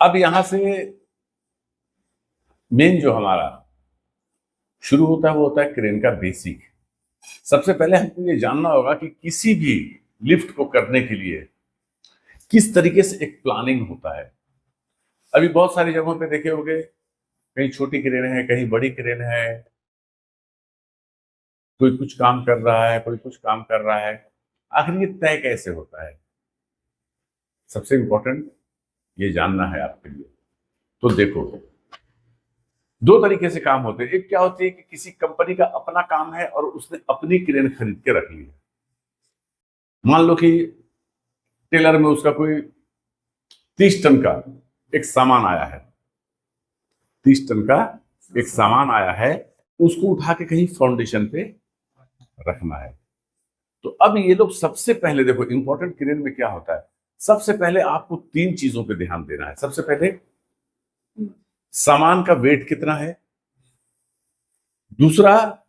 अब यहां से मेन जो हमारा शुरू होता है वो होता है क्रेन का बेसिक। सबसे पहले हमको ये जानना होगा कि किसी भी लिफ्ट को करने के लिए किस तरीके से एक प्लानिंग होता है। अभी बहुत सारी जगहों पे देखे होंगे, कहीं छोटी क्रेन है, कहीं बड़ी क्रेन है, कोई कुछ काम कर रहा है, कोई कुछ काम कर रहा है। आखिर ये तय कैसे होता है, सबसे इंपॉर्टेंट ये जानना है आपके लिए। तो देखो, दो तरीके से काम होते हैं। एक क्या होती है कि किसी कंपनी का अपना काम है और उसने अपनी क्रेन खरीद के रख ली है। मान लो कि टेलर में उसका कोई 30 टन का एक सामान आया है, 30 टन का एक सामान आया है, उसको उठा के कहीं फाउंडेशन पे रखना है। तो अब ये लोग सबसे पहले देखो, इंपॉर्टेंट क्रेन में क्या होता है, सबसे पहले आपको 3 चीजों पे ध्यान देना है। सबसे पहले सामान का वेट कितना है, दूसरा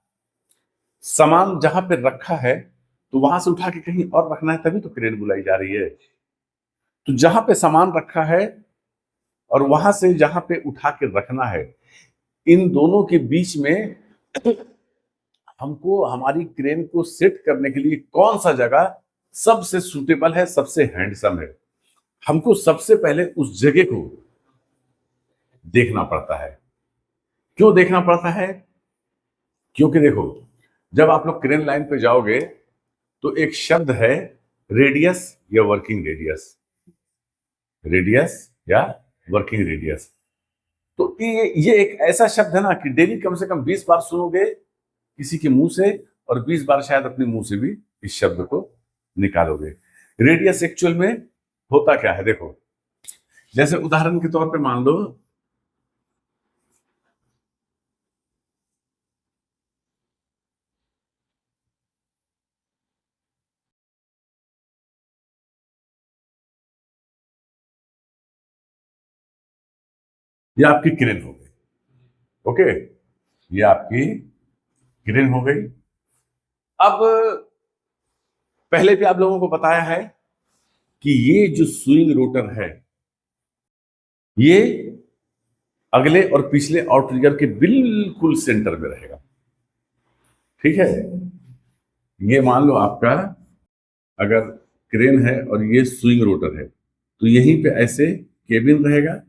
सामान जहां पे रखा है तो वहां से उठा के कहीं और रखना है, तभी तो क्रेन बुलाई जा रही है। तो जहां पे सामान रखा है और वहां से जहां पे उठा के रखना है, इन दोनों के बीच में हमको हमारी क्रेन को सेट करने के लिए कौन सा जगह सबसे सूटेबल है, सबसे हैंडसम है, हमको सबसे पहले उस जगह को देखना पड़ता है। क्यों देखना पड़ता है? क्योंकि देखो, जब आप लोग क्रेन लाइन पे जाओगे तो एक शब्द है रेडियस या वर्किंग रेडियस, रेडियस या वर्किंग रेडियस। तो ये एक ऐसा शब्द है ना कि डेली कम से कम 20 बार सुनोगे किसी के मुंह से, और 20 बार शायद अपने मुंह से भी इस शब्द को निकालोगे। रेडियस एक्चुअल में होता क्या है, देखो, जैसे उदाहरण के तौर पे मान लो ये आपकी क्रेन हो गई, ओके, ये आपकी क्रेन हो गई। अब पहले भी आप लोगों को बताया है कि ये जो स्विंग रोटर है, ये अगले और पिछले आउटरिगर के बिल्कुल सेंटर में रहेगा। ठीक है, ये मान लो आपका अगर क्रेन है और ये स्विंग रोटर है, तो यहीं पे ऐसे केबिन रहेगा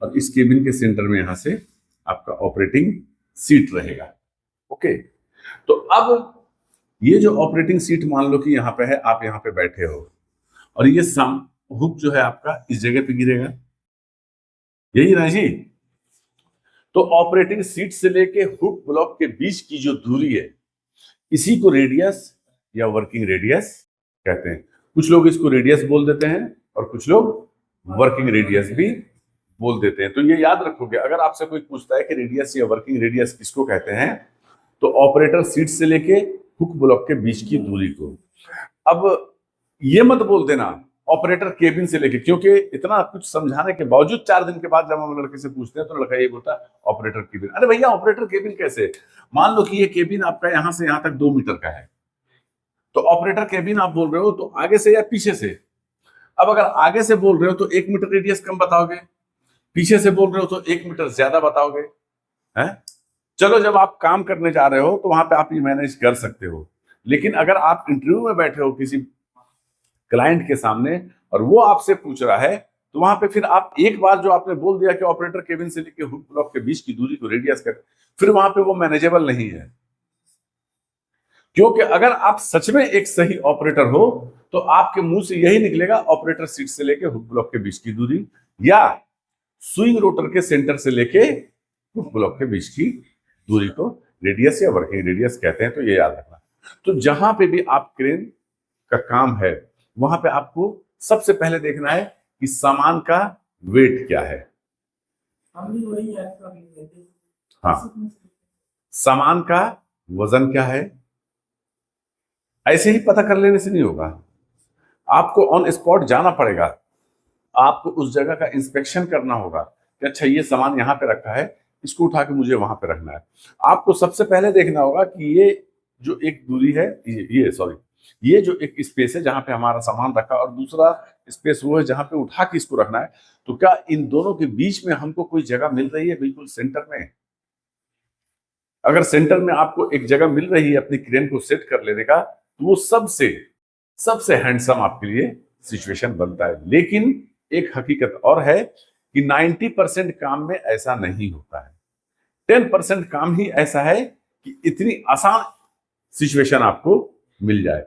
और इस केबिन के सेंटर में यहां से आपका ऑपरेटिंग सीट रहेगा। ओके, तो अब ये जो ऑपरेटिंग सीट मान लो कि यहां पे है, आप यहां पे बैठे हो और ये सम हुक जो है आपका इस जगह पे गिरेगा, यही ना जी। तो ऑपरेटिंग सीट से लेके हुक ब्लॉक के बीच की जो दूरी है, इसी को रेडियस या वर्किंग रेडियस कहते हैं। कुछ लोग इसको रेडियस बोल देते हैं और कुछ लोग वर्किंग रेडियस भी बोल देते हैं। तो ये याद रखोगे, अगर आपसे कोई पूछता है कि रेडियस या वर्किंग रेडियस किसको कहते हैं, तो ऑपरेटर सीट से लेके हुक ब्लॉक के बीच की दूरी को। अब ये मत बोल देना ऑपरेटर केबिन से लेके, क्योंकि इतना कुछ समझाने के बावजूद 4 दिन के बाद जब हम लड़के से पूछते हैं तो लड़का ये बोलता है ऑपरेटर केबिन। अरे भैया, ऑपरेटर केबिन कैसे? मान लो कि ये केबिन आपका यहां से यहां तक 2 मीटर का है, तो ऑपरेटर केबिन आप बोल रहे हो तो आगे से या पीछे से? अब अगर आगे से बोल रहे हो तो 1 मीटर रेडियस कम बताओगे, पीछे से बोल रहे हो तो 1 मीटर ज्यादा बताओगे, है? चलो, जब आप काम करने जा रहे हो तो वहां पे आप ये मैनेज कर सकते हो, लेकिन अगर आप इंटरव्यू में बैठे हो किसी क्लाइंट के सामने और वो आपसे पूछ रहा है, तो वहां पे फिर आप एक बार जो आपने बोल दिया कि ऑपरेटर केबिन से लेकर हुक ब्लॉक के बीच की दूरी को रेडियस कर, फिर वहां पे वो मैनेजेबल नहीं है। क्योंकि अगर आप सच में एक सही ऑपरेटर हो तो आपके मुंह से यही निकलेगा ऑपरेटर सीट से लेकर हुक ब्लॉक के बीच की दूरी, या स्विंग रोटर के सेंटर से लेके हुक ब्लॉक के बीच की दूरी को रेडियस या वर्किंग रेडियस कहते हैं। तो ये याद रखना। तो जहां पे भी आप क्रेन का काम है, वहां पे आपको सबसे पहले देखना है कि सामान का वेट क्या है। हाँ, सामान का वजन क्या है, ऐसे ही पता कर लेने से नहीं होगा, आपको ऑन स्पॉट जाना पड़ेगा, आपको उस जगह का इंस्पेक्शन करना होगा कि अच्छा ये सामान यहाँ पे रखा है, इसको उठा के मुझे वहां पे रखना है। आपको सबसे पहले देखना होगा कि ये जो एक दूरी है, ये सॉरी, ये जो एक स्पेस है जहां पे हमारा सामान रखा और दूसरा स्पेस वो है जहां पे उठा के इसको रखना है, तो क्या इन दोनों के बीच में हमको कोई जगह मिल रही है बिल्कुल सेंटर में? अगर सेंटर में आपको एक जगह मिल रही है अपनी क्रेन को सेट कर लेने का, तो वो सबसे सबसे हैंडसम आपके लिए सिचुएशन बनता है। लेकिन एक हकीकत और है कि 90% काम में ऐसा नहीं होता है। 10% काम ही ऐसा है कि इतनी आसान सिचुएशन आपको मिल जाए।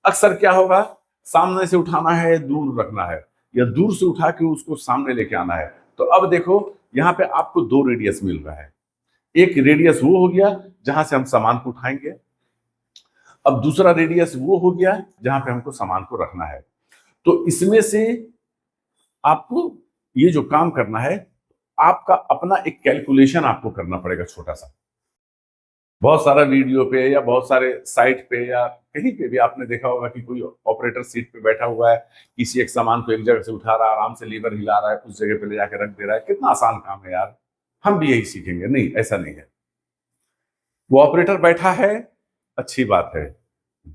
अक्सर क्या होगा, सामने से उठाना है, दूर रखना है, या दूर से उठा के उसको सामने लेके आना है। तो अब देखो यहाँ पे आपको दो रेडियस मिल रहा है। एक रेडियस वो हो गया जहां से हम सामान को उठाएंगे, अब दूसरा रेडियस वो हो गया जहां पे हमको सामान को रखना है। तो इसमें से आपको ये जो काम करना है, आपका अपना एक कैलकुलेशन आपको करना पड़ेगा छोटा सा। बहुत सारा वीडियो पे या बहुत सारे साइट पे या कहीं पे भी आपने देखा होगा कि कोई ऑपरेटर सीट पे बैठा हुआ है, किसी एक सामान को एक जगह से उठा रहा है, आराम से लीवर हिला रहा है, उस जगह पे ले जाकर रख दे रहा है। कितना आसान काम है यार, हम भी यही सीखेंगे। नहीं, ऐसा नहीं है। वो ऑपरेटर बैठा है, अच्छी बात है,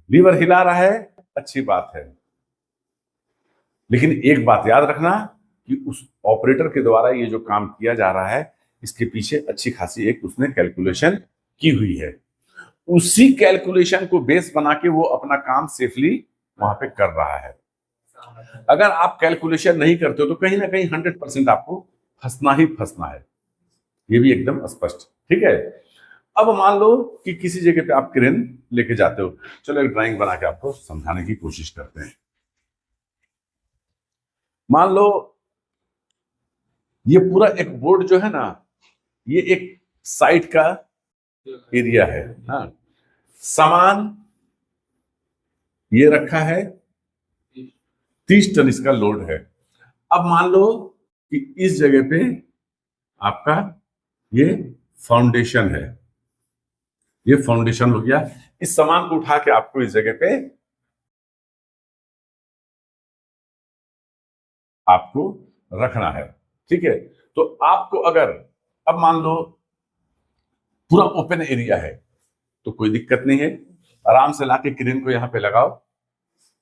लीवर हिला रहा है, अच्छी बात है, लेकिन एक बात याद रखना कि उस ऑपरेटर के द्वारा ये जो काम किया जा रहा है, इसके पीछे अच्छी खासी एक उसने कैलकुलेशन की हुई है। उसी कैलकुलेशन को बेस बना के वो अपना काम सेफली वहां पे कर रहा है। अगर आप कैलकुलेशन नहीं करते हो तो कहीं ना कहीं 100% आपको फंसना ही फंसना है, ये भी एकदम स्पष्ट। ठीक है, अब मान लो कि किसी जगह पे आप क्रेन लेके जाते हो। चलो एक ड्राइंग बना के आपको समझाने की कोशिश करते हैं। मान लो ये पूरा एक बोर्ड जो है ना, ये एक साइड का एरिया है। हाँ, सामान ये रखा है, 30 टन इसका लोड है। अब मान लो कि इस जगह पे आपका ये फाउंडेशन है, ये फाउंडेशन हो गया। इस सामान को उठा के आपको इस जगह पे आपको रखना है। ठीक है, तो आपको अगर अब मान लो पूरा ओपन एरिया है तो कोई दिक्कत नहीं है, आराम से लाके क्रेन को यहां पे लगाओ,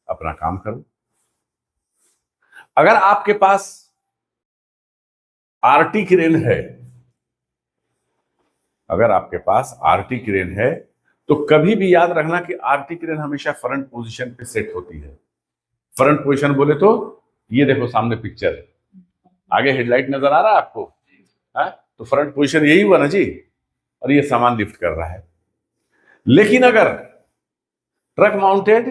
अपना काम करो। अगर आपके पास आरटी क्रेन है, अगर आपके पास आरटी क्रेन है तो कभी भी याद रखना कि आरटी क्रेन हमेशा फ्रंट पोजीशन पे सेट होती है। फ्रंट पोजीशन बोले तो ये देखो सामने पिक्चर है, आगे हेडलाइट नजर आ रहा है आपको, है? तो फ्रंट पोजीशन यही हुआ ना जी, और ये सामान लिफ्ट कर रहा है। लेकिन अगर ट्रक माउंटेड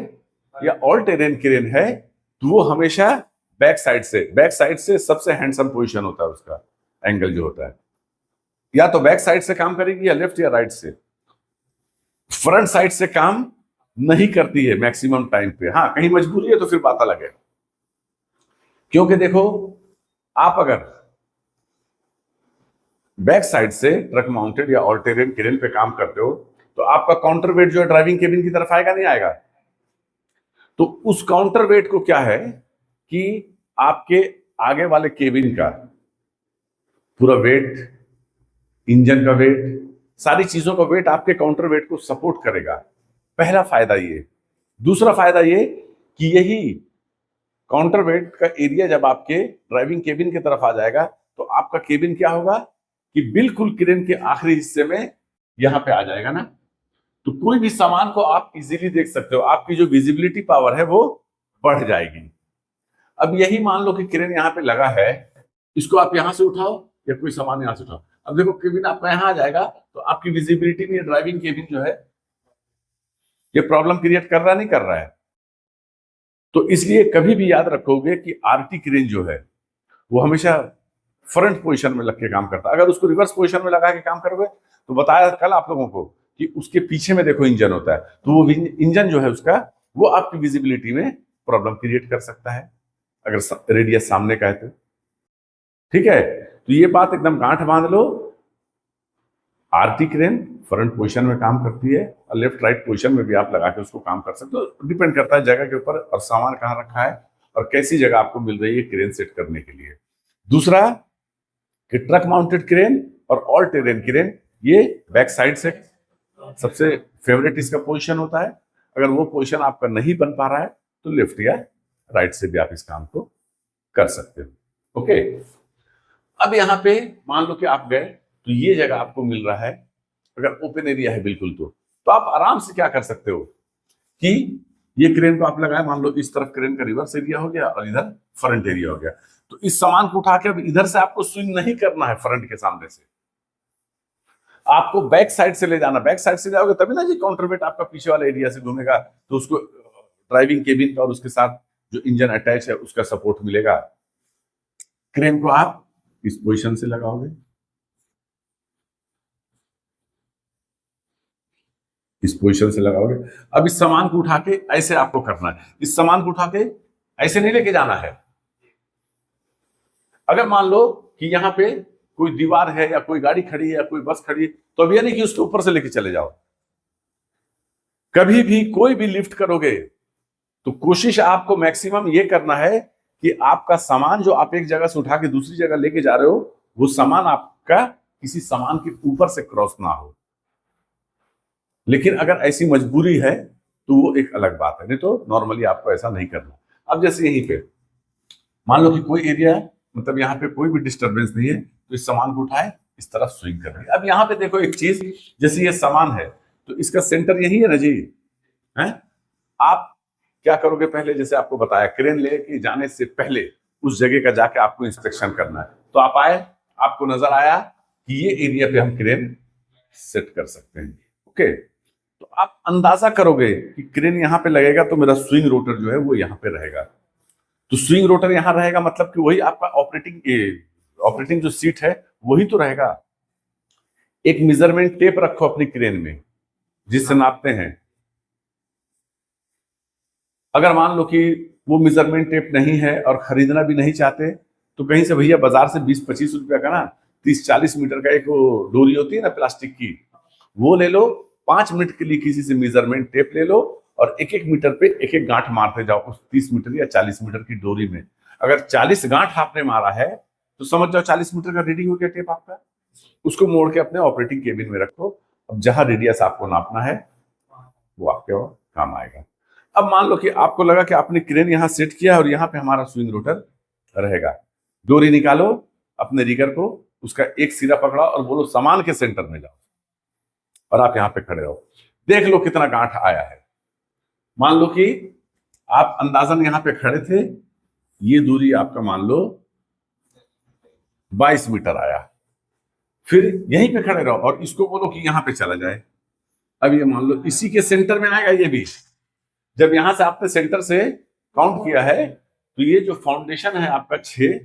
या ऑल टेरेन क्रेन है तो वो हमेशा बैक साइड से सबसे हैंडसम पोजीशन होता है, उसका एंगल जो होता है या तो बैक साइड से काम करेगी या लेफ्ट या राइट से। फ्रंट साइड से काम नहीं करती है मैक्सिमम टाइम पे। हाँ, कहीं मजबूरी है तो फिर बात अलग है, क्योंकि देखो आप अगर बैक साइड से ट्रक माउंटेड या ऑल टेरेन क्रेन पे काम करते हो तो आपका काउंटर वेट जो है ड्राइविंग केबिन की तरफ आएगा नहीं आएगा? तो उस काउंटर वेट को क्या है कि आपके आगे वाले केबिन का पूरा वेट, इंजन का वेट, सारी चीजों का वेट आपके काउंटर वेट को सपोर्ट करेगा। पहला फायदा ये। दूसरा फायदा ये कि यही काउंटर वेट का एरिया जब आपके ड्राइविंग केबिन की तरफ आ जाएगा तो आपका केबिन क्या होगा कि बिल्कुल क्रेन के आखिरी हिस्से में यहां पे आ जाएगा ना, तो कोई भी सामान को आप इजीली देख सकते हो, आपकी जो विजिबिलिटी पावर है वो बढ़ जाएगी। अब यही मान लो कि क्रेन यहाँ पे लगा है, इसको आप यहां से उठाओ या कोई सामान यहां से उठाओ, अब देखो केबिन आपका यहां आ जाएगा तो आपकी विजिबिलिटी में ड्राइविंग केबिन जो है ये प्रॉब्लम क्रिएट कर रहा नहीं कर रहा है। तो इसलिए कभी भी याद रखोगे कि आरटी क्रेन जो है वो हमेशा फ्रंट पोजीशन में लग के काम करता है। अगर उसको रिवर्स पोजीशन में लगा के काम करोगे तो बताया कल आप लोगों को कि उसके पीछे में देखो इंजन होता है, तो वो इंजन जो है उसका वो आपकी विजिबिलिटी में प्रॉब्लम क्रिएट कर सकता है अगर रेडियस सामने का है तो। ठीक है, तो ये बात एकदम गांठ बांध लो, आरटी क्रेन फ्रंट पोजीशन में काम करती है और लेफ्ट राइट पोजीशन में भी आप लगा के उसको काम कर सकते हो। डिपेंड करता है जगह के ऊपर और सामान कहाँ रखा है और कैसी जगह आपको मिल रही है क्रेन सेट करने के लिए। दूसरा कि ट्रक माउंटेड क्रेन और ऑल टेरेन क्रेन ये बैक साइड से सबसे फेवरेट इसका पोजीशन होता है। अगर वो पोजीशन आपका नहीं बन पा रहा है तो लेफ्ट या राइट से भी आप इस काम को कर सकते हो। ओके, अब यहाँ पे मान लो कि आप गए तो ये जगह आपको मिल रहा है, अगर ओपन एरिया है बिल्कुल तो आप आराम से क्या कर सकते हो कि ये क्रेन को आप लगाए, मान लो इस तरफ क्रेन का रिवर्स एरिया हो गया और इधर फ्रंट एरिया हो गया, तो इस सामान को उठा के अब इधर से आपको स्विंग नहीं करना है फ्रंट के सामने से, आपको बैक साइड से ले जाना। बैक साइड से जाओगे तभी ना जी काउंटरवेट आपका पीछे वाले एरिया से घूमेगा, तो उसको ड्राइविंग केबिन का और उसके साथ जो इंजन अटैच है उसका सपोर्ट मिलेगा। क्रेन को आप इस पोजीशन से लगाओगे, इस पोजीशन से लगाओगे। अब इस सामान को उठा के ऐसे आपको करना है, इस सामान को उठा के ऐसे नहीं लेके जाना है। अगर मान लो कि यहाँ पे कोई दीवार है या कोई गाड़ी खड़ी है या कोई बस खड़ी है, तो अब यह नहीं कि उसके ऊपर से लेके चले जाओ। कभी भी कोई भी लिफ्ट करोगे तो कोशिश आपको मैक्सिमम ये करना है कि आपका सामान जो आप एक जगह से उठा के दूसरी जगह लेके जा रहे हो, वो सामान आपका किसी सामान के ऊपर से क्रॉस ना हो। लेकिन अगर ऐसी मजबूरी है तो वो एक अलग बात है, नहीं तो नॉर्मली आपको ऐसा नहीं करना। अब जैसे यहीं पे मान लो कि कोई एरिया है, मतलब यहाँ पे कोई भी डिस्टरबेंस नहीं है, तो इस सामान को उठाए इस तरफ स्विंग कर दिया। अब यहाँ पे देखो एक चीज, जैसे ये सामान है तो इसका सेंटर यही है ना जी, है? आप क्या करोगे, पहले जैसे आपको बताया क्रेन लेके जाने से पहले उस जगह का जाके आपको इंस्पेक्शन करना है। तो आप आए, आपको नजर आया कि ये एरिया पे हम क्रेन सेट कर सकते हैं। ओके, तो आप अंदाजा करोगे कि क्रेन यहाँ पे लगेगा तो मेरा स्विंग रोटर जो है वो यहाँ पे रहेगा। तो स्विंग रोटर यहाँ रहेगा मतलब कि वही आपका ऑपरेटिंग जो सीट है वही तो रहेगा। एक मेजरमेंट टेप रखो अपनी क्रेन में जिससे नापते हैं। अगर मान लो कि वो मेजरमेंट टेप नहीं है और खरीदना भी नहीं चाहते, तो कहीं से भैया बाजार से 20-25 रुपया का ना 30-40 मीटर का एक डोरी होती है ना प्लास्टिक की, वो ले लो। 5 मिनट के लिए किसी से मेजरमेंट टेप ले लो और एक एक मीटर पे एक एक गांठ मारते जाओ उस 30 मीटर या 40 मीटर की डोरी में। अगर 40 गांठ आपने मारा है तो समझ जाओ 40 मीटर का रीडिंग हो गया टेप आपका। उसको मोड़ के अपने ऑपरेटिंग केबिन में रखो। अब जहां रेडियस आपको नापना है वो आपके काम आएगा। अब मान लो कि आपको लगा कि आपने क्रेन यहां सेट किया और यहाँ पे हमारा स्विंग रोटर रहेगा। डोरी निकालो अपने रिगर को, उसका एक सिरा पकड़ा और बोलो सामान के सेंटर में जाओ, और आप यहाँ पे खड़े रहो। देख लो कितना गांठ आया है। मान लो कि आप अंदाजन यहाँ पे खड़े थे, ये दूरी आपका मान लो 22 मीटर आया। फिर यहीं पे खड़े रहो और इसको बोलो कि यहाँ पे चला जाए। अब ये मान लो इसी के सेंटर में आएगा ये भी। जब यहां से आपने सेंटर से काउंट किया है तो ये जो फाउंडेशन है आपका 6,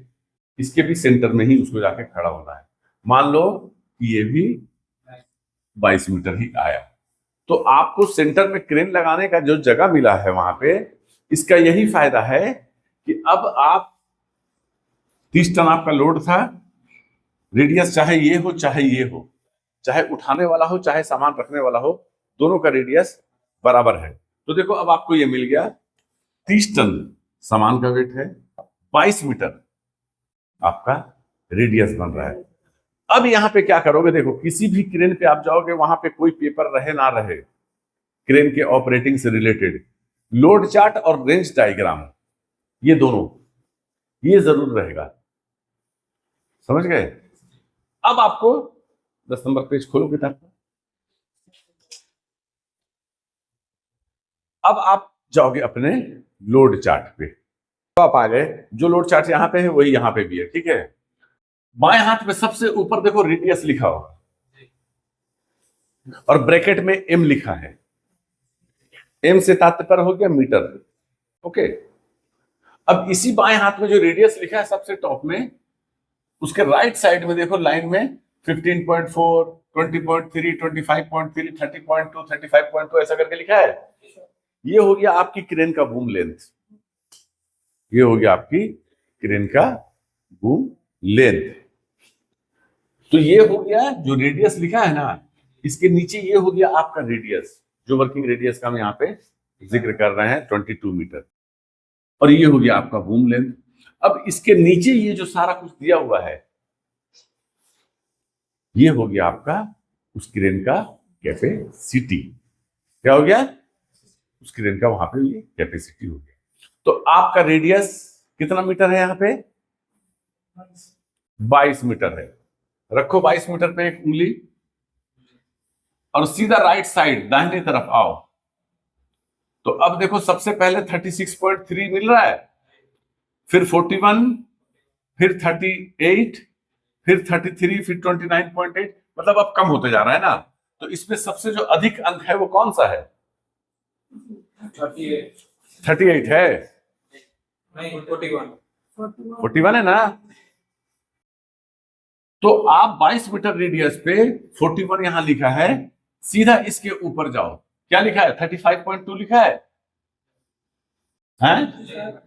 इसके भी सेंटर में ही उसको जाके खड़ा होना है। मान लो ये भी 22 मीटर ही आया। तो आपको सेंटर में क्रेन लगाने का जो जगह मिला है वहां पे, इसका यही फायदा है कि अब आप 30 टन आपका लोड था, रेडियस चाहे ये हो चाहे ये हो, चाहे उठाने वाला हो चाहे सामान रखने वाला हो, दोनों का रेडियस बराबर है। तो देखो अब आपको ये मिल गया 30 टन सामान का वेट है, 22 मीटर आपका रेडियस बन रहा है। अब यहां पे क्या करोगे, देखो किसी भी क्रेन पे आप जाओगे वहां पे कोई पेपर रहे ना रहे, क्रेन के ऑपरेटिंग से रिलेटेड लोड चार्ट और रेंज डायग्राम, ये दोनों ये जरूर रहेगा। समझ गए? अब आपको 10 नंबर पेज खोलो किताब का। अब आप जाओगे अपने लोड चार्ट पे, तो आप आ गए। जो लोड चार्ट यहां पे है वही यहां पे भी है, ठीक है। बाएं हाथ में सबसे ऊपर देखो रेडियस लिखा होगा और ब्रैकेट में एम लिखा है। एम से तात्पर्य हो गया मीटर। ओके, अब इसी बाएं हाथ में जो रेडियस लिखा है सबसे टॉप में, उसके राइट साइड में देखो लाइन में 15.4, 20.3, 25.3, 30.2, 35.2 ऐसा करके लिखा है। ये हो गया आपकी क्रेन का बूम लेंथ। ये हो गया आपकी क्रेन का बूम लेंथ। तो ये हो गया जो रेडियस लिखा है ना, इसके नीचे ये हो गया आपका रेडियस, जो वर्किंग रेडियस का हम यहाँ पे जिक्र कर रहे हैं 22 मीटर। और ये हो गया आपका बूम लेंथ। अब इसके नीचे ये जो सारा कुछ दिया हुआ है, ये हो गया आपका उस क्रेन का कैपेसिटी। क्या हो गया? उस क्रेन का वहां पे ये कैपेसिटी हो गया। तो आपका रेडियस कितना मीटर है यहाँ पे? 22 मीटर है। रखो 22 मीटर पे एक उंगली और सीधा राइट साइड दाहिने तरफ आओ। तो अब देखो सबसे पहले 36.3 मिल रहा है, फिर 41, फिर 38, फिर 33, फिर 29.8, मतलब अब कम होते जा रहा है ना। तो इसमें सबसे जो अधिक अंक है वो कौन सा है? 38 है? नहीं, 41 है ना। तो आप 22 मीटर रेडियस पे 41 यहां लिखा है, सीधा इसके ऊपर जाओ, क्या लिखा है? 35.2 लिखा है, हैं?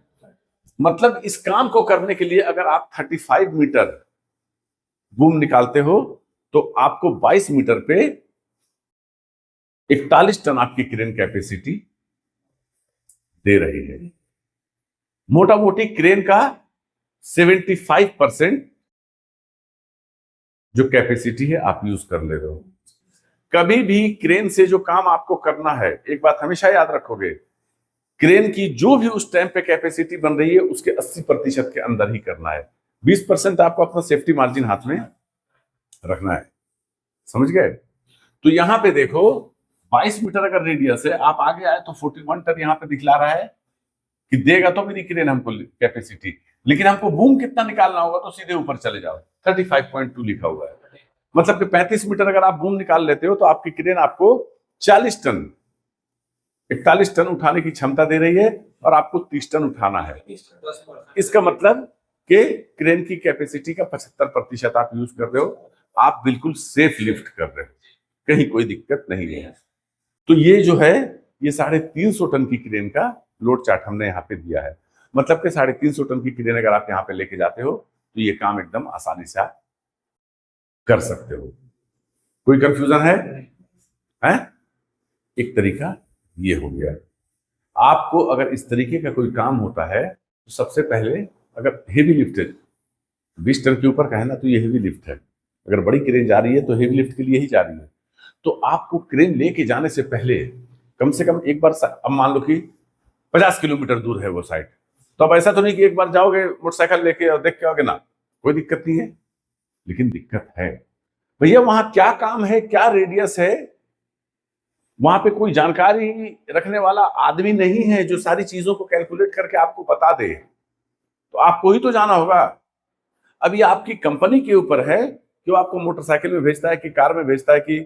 मतलब इस काम को करने के लिए अगर आप 35 मीटर बूम निकालते हो तो आपको 22 मीटर पे 41 टन आपकी क्रेन कैपेसिटी दे रही है। मोटा मोटी क्रेन का 75% जो कैपेसिटी है आप यूज कर ले रहे हो। कभी भी क्रेन से जो काम आपको करना है, एक बात हमेशा याद रखोगे, क्रेन की जो भी उस टाइम पे कैपेसिटी बन रही है उसके 80% के अंदर ही करना है। 20% आपको अपना सेफ्टी मार्जिन हाथ में रखना है, समझ गए? तो यहां पे देखो 22 मीटर अगर रेडियस है, आप आगे आए तो 41 टन यहां पे दिखला रहा है कि देगा तो मेरी क्रेन हमको कैपेसिटी, लेकिन हमको बूम कितना निकालना होगा तो सीधे ऊपर चले जाओ, 35.2 लिखा हुआ है। मतलब कि 35 मीटर अगर आप बूम निकाल लेते हो तो आपकी क्रेन आपको 40 टन 41 टन उठाने की क्षमता दे रही है और आपको 30 टन उठाना है। इसका मतलब कि क्रेन की कैपेसिटी का 75% आप यूज कर रहे हो, आप बिल्कुल सेफ लिफ्ट कर रहे हो, कहीं कोई दिक्कत नहीं है। तो ये जो है ये 350 टन की क्रेन का लोड चार्ट हमने यहाँ पे दिया है। मतलब कि 350 टन की क्रेन अगर आप यहाँ पे लेके जाते हो तो ये काम एकदम आसानी से आप कर सकते हो। कोई कंफ्यूजन है? एक तरीका ये हो गया। आपको अगर इस तरीके का कोई काम होता है तो सबसे पहले, अगर हेवी लिफ्ट 20 टन के ऊपर का है ना, तो ये हेवी लिफ्ट है। अगर बड़ी क्रेन जा रही है तो हेवी लिफ्ट के लिए ही जा रही है। तो आपको क्रेन लेके जाने से पहले कम से कम एक बार, अब मान लो कि 50 किलोमीटर दूर है वो साइट, तो अब ऐसा तो नहीं कि एक बार जाओगे मोटरसाइकिल लेके और देख के आओगे ना, कोई दिक्कत नहीं है। लेकिन दिक्कत है भैया, वहां क्या काम है, क्या रेडियस है, वहां पे कोई जानकारी रखने वाला आदमी नहीं है जो सारी चीजों को कैलकुलेट करके आपको बता दे। तो आपको ही तो जाना होगा। अब ये आपकी कंपनी के ऊपर है कि वो आपको मोटरसाइकिल में भेजता है कि कार में भेजता है कि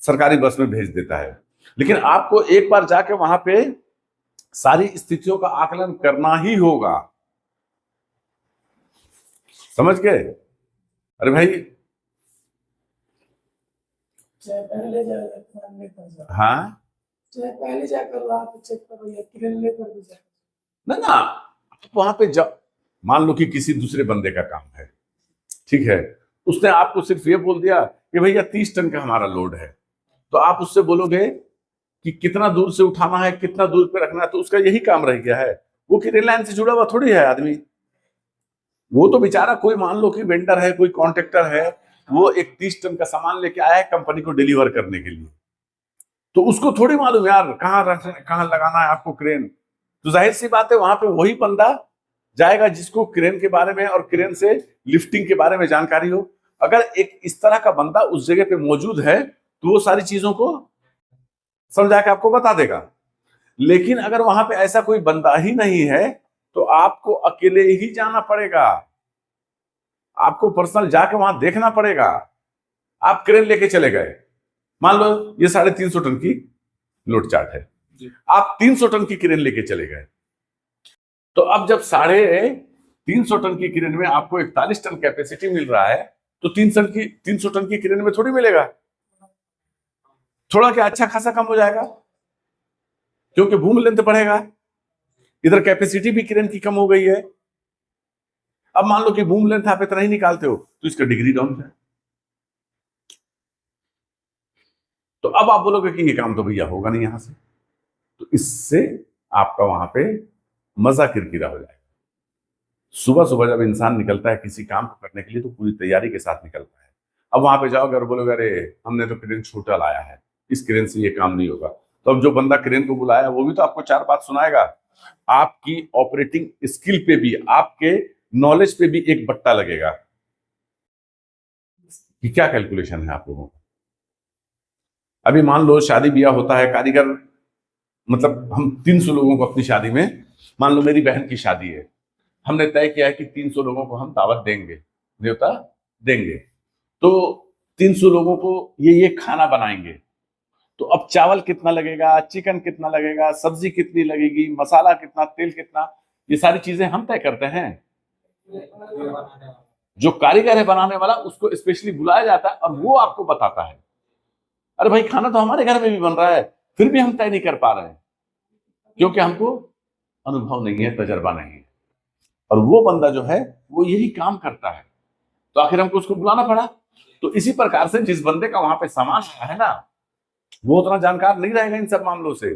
सरकारी बस में भेज देता है, लेकिन आपको एक बार जाके वहां पे सारी स्थितियों का आकलन करना ही होगा। समझ गए? अरे भाई, पहले जाकर हाँ, पहले जाकर वहां पे चेक करो या क्रेन लेकर भी जाओ ना आप वहां पे जाओ, मान लो कि किसी दूसरे बंदे का काम है, ठीक है, उसने आपको सिर्फ ये बोल दिया कि भैया 30 टन का हमारा लोड है, तो आप उससे बोलोगे कि कितना दूर से उठाना है, कितना दूर पे रखना है, तो उसका यही काम रह गया है। वो क्रेन लाइन से जुड़ा हुआ थोड़ी है आदमी। वो तो बेचारा कोई, मान लो कि वेंडर है, कोई कॉन्ट्रैक्टर है, वो एक 30 टन का सामान लेके आया है कंपनी को डिलीवर करने के लिए, तो उसको थोड़ी मालूम यार कहाँ लगाना है आपको क्रेन। तो जाहिर सी बात है वहां पे वही बंदा जाएगा जिसको क्रेन के बारे में और क्रेन से लिफ्टिंग के बारे में जानकारी हो। अगर एक इस तरह का बंदा उस जगह पे मौजूद है तो वो सारी चीजों को समझा के आपको बता देगा। लेकिन अगर वहां पे ऐसा कोई बंदा ही नहीं है तो आपको अकेले ही जाना पड़ेगा, आपको पर्सनल जाके वहां देखना पड़ेगा। आप क्रेन लेके चले गए, मान लो ये 350 टन की लोड चार्ट है, आप 300 टन की क्रेन लेके चले गए, तो अब जब 350 टन की क्रेन में आपको 41 टन कैपेसिटी मिल रहा है तो 300 टन की क्रेन में थोड़ी मिलेगा, थोड़ा क्या अच्छा खासा कम हो जाएगा, क्योंकि बूम लेंथ बढ़ेगा, इधर कैपेसिटी भी क्रेन की कम हो गई है। अब मान लो कि बूम लेंथ आप इतना ही निकालते हो तो इसका डिग्री डाउन है। तो अब आप बोलोगे कि ये काम तो भैया होगा नहीं यहां से, तो इससे आपका वहां पे मजा किरकिरा हो जाएगा। सुबह सुबह जब इंसान निकलता है किसी काम को करने के लिए तो पूरी तैयारी के साथ निकलता है। अब वहां पे जाओगे और बोलोगे अरे हमने तो क्रेन छोटा लाया है, इस क्रेन से ये काम नहीं होगा, तो अब जो बंदा क्रेन को बुलाया वो भी तो आपको 4 बात सुनाएगा। आपकी ऑपरेटिंग स्किल पे भी, आपके नॉलेज पे भी एक बट्टा लगेगा कि क्या कैलकुलेशन है आप लोगों का। अभी मान लो शादी ब्याह होता है, कारीगर, मतलब हम 300 लोगों को अपनी शादी में, मान लो मेरी बहन की शादी है, हमने तय किया है कि 300 लोगों को हम दावत देंगे, न्योता देंगे, तो 300 लोगों को ये खाना बनाएंगे। तो अब चावल कितना लगेगा, चिकन कितना लगेगा, सब्जी कितनी लगेगी, मसाला कितना, तेल कितना, ये सारी चीजें हम तय करते हैं। जो कारीगर है बनाने वाला, उसको स्पेशली बुलाया जाता है और वो आपको बताता है। अरे भाई, खाना तो हमारे घर में भी बन रहा है, फिर भी हम तय नहीं कर पा रहे हैं क्योंकि हमको अनुभव नहीं है, तजर्बा नहीं है। और वो बंदा जो है वो यही काम करता है, तो आखिर हमको उसको बुलाना पड़ा। तो इसी प्रकार से जिस बंदे का वहां पे सामान आया है ना, वो उतना जानकार नहीं रहेगा इन सब मामलों से।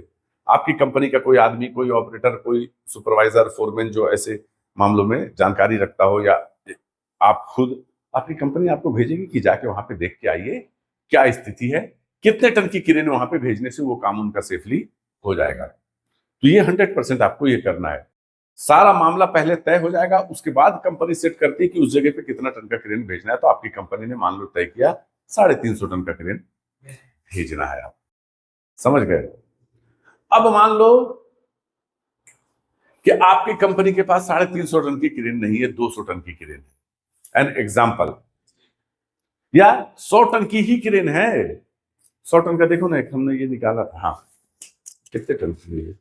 आपकी कंपनी का कोई आदमी, कोई ऑपरेटर, कोई सुपरवाइजर, फोरमैन जो ऐसे मामलों में जानकारी रखता हो, या आप खुद, आपकी कंपनी आपको भेजेगी कि जाके वहां पे देख के आइए क्या स्थिति है, कितने टन की क्रेन वहां पे भेजने से वो काम उनका सेफली हो जाएगा। तो ये 100% आपको ये करना है। सारा मामला पहले तय हो जाएगा, उसके बाद कंपनी सेट करती है कि उस जगह पे कितना टन का क्रेन भेजना है। तो आपकी कंपनी ने मान लो तय किया 350 टन का क्रेन भेजना है, आप समझ गए। अब मान लो कि आपकी कंपनी के पास 350 टन की क्रेन नहीं है, 200 टन की क्रेन है, एन एग्जाम्पल, या 100 टन की ही क्रेन है। 100 टन का देखो ना, एक हमने ये निकाला था, हाँ कितने टन की है,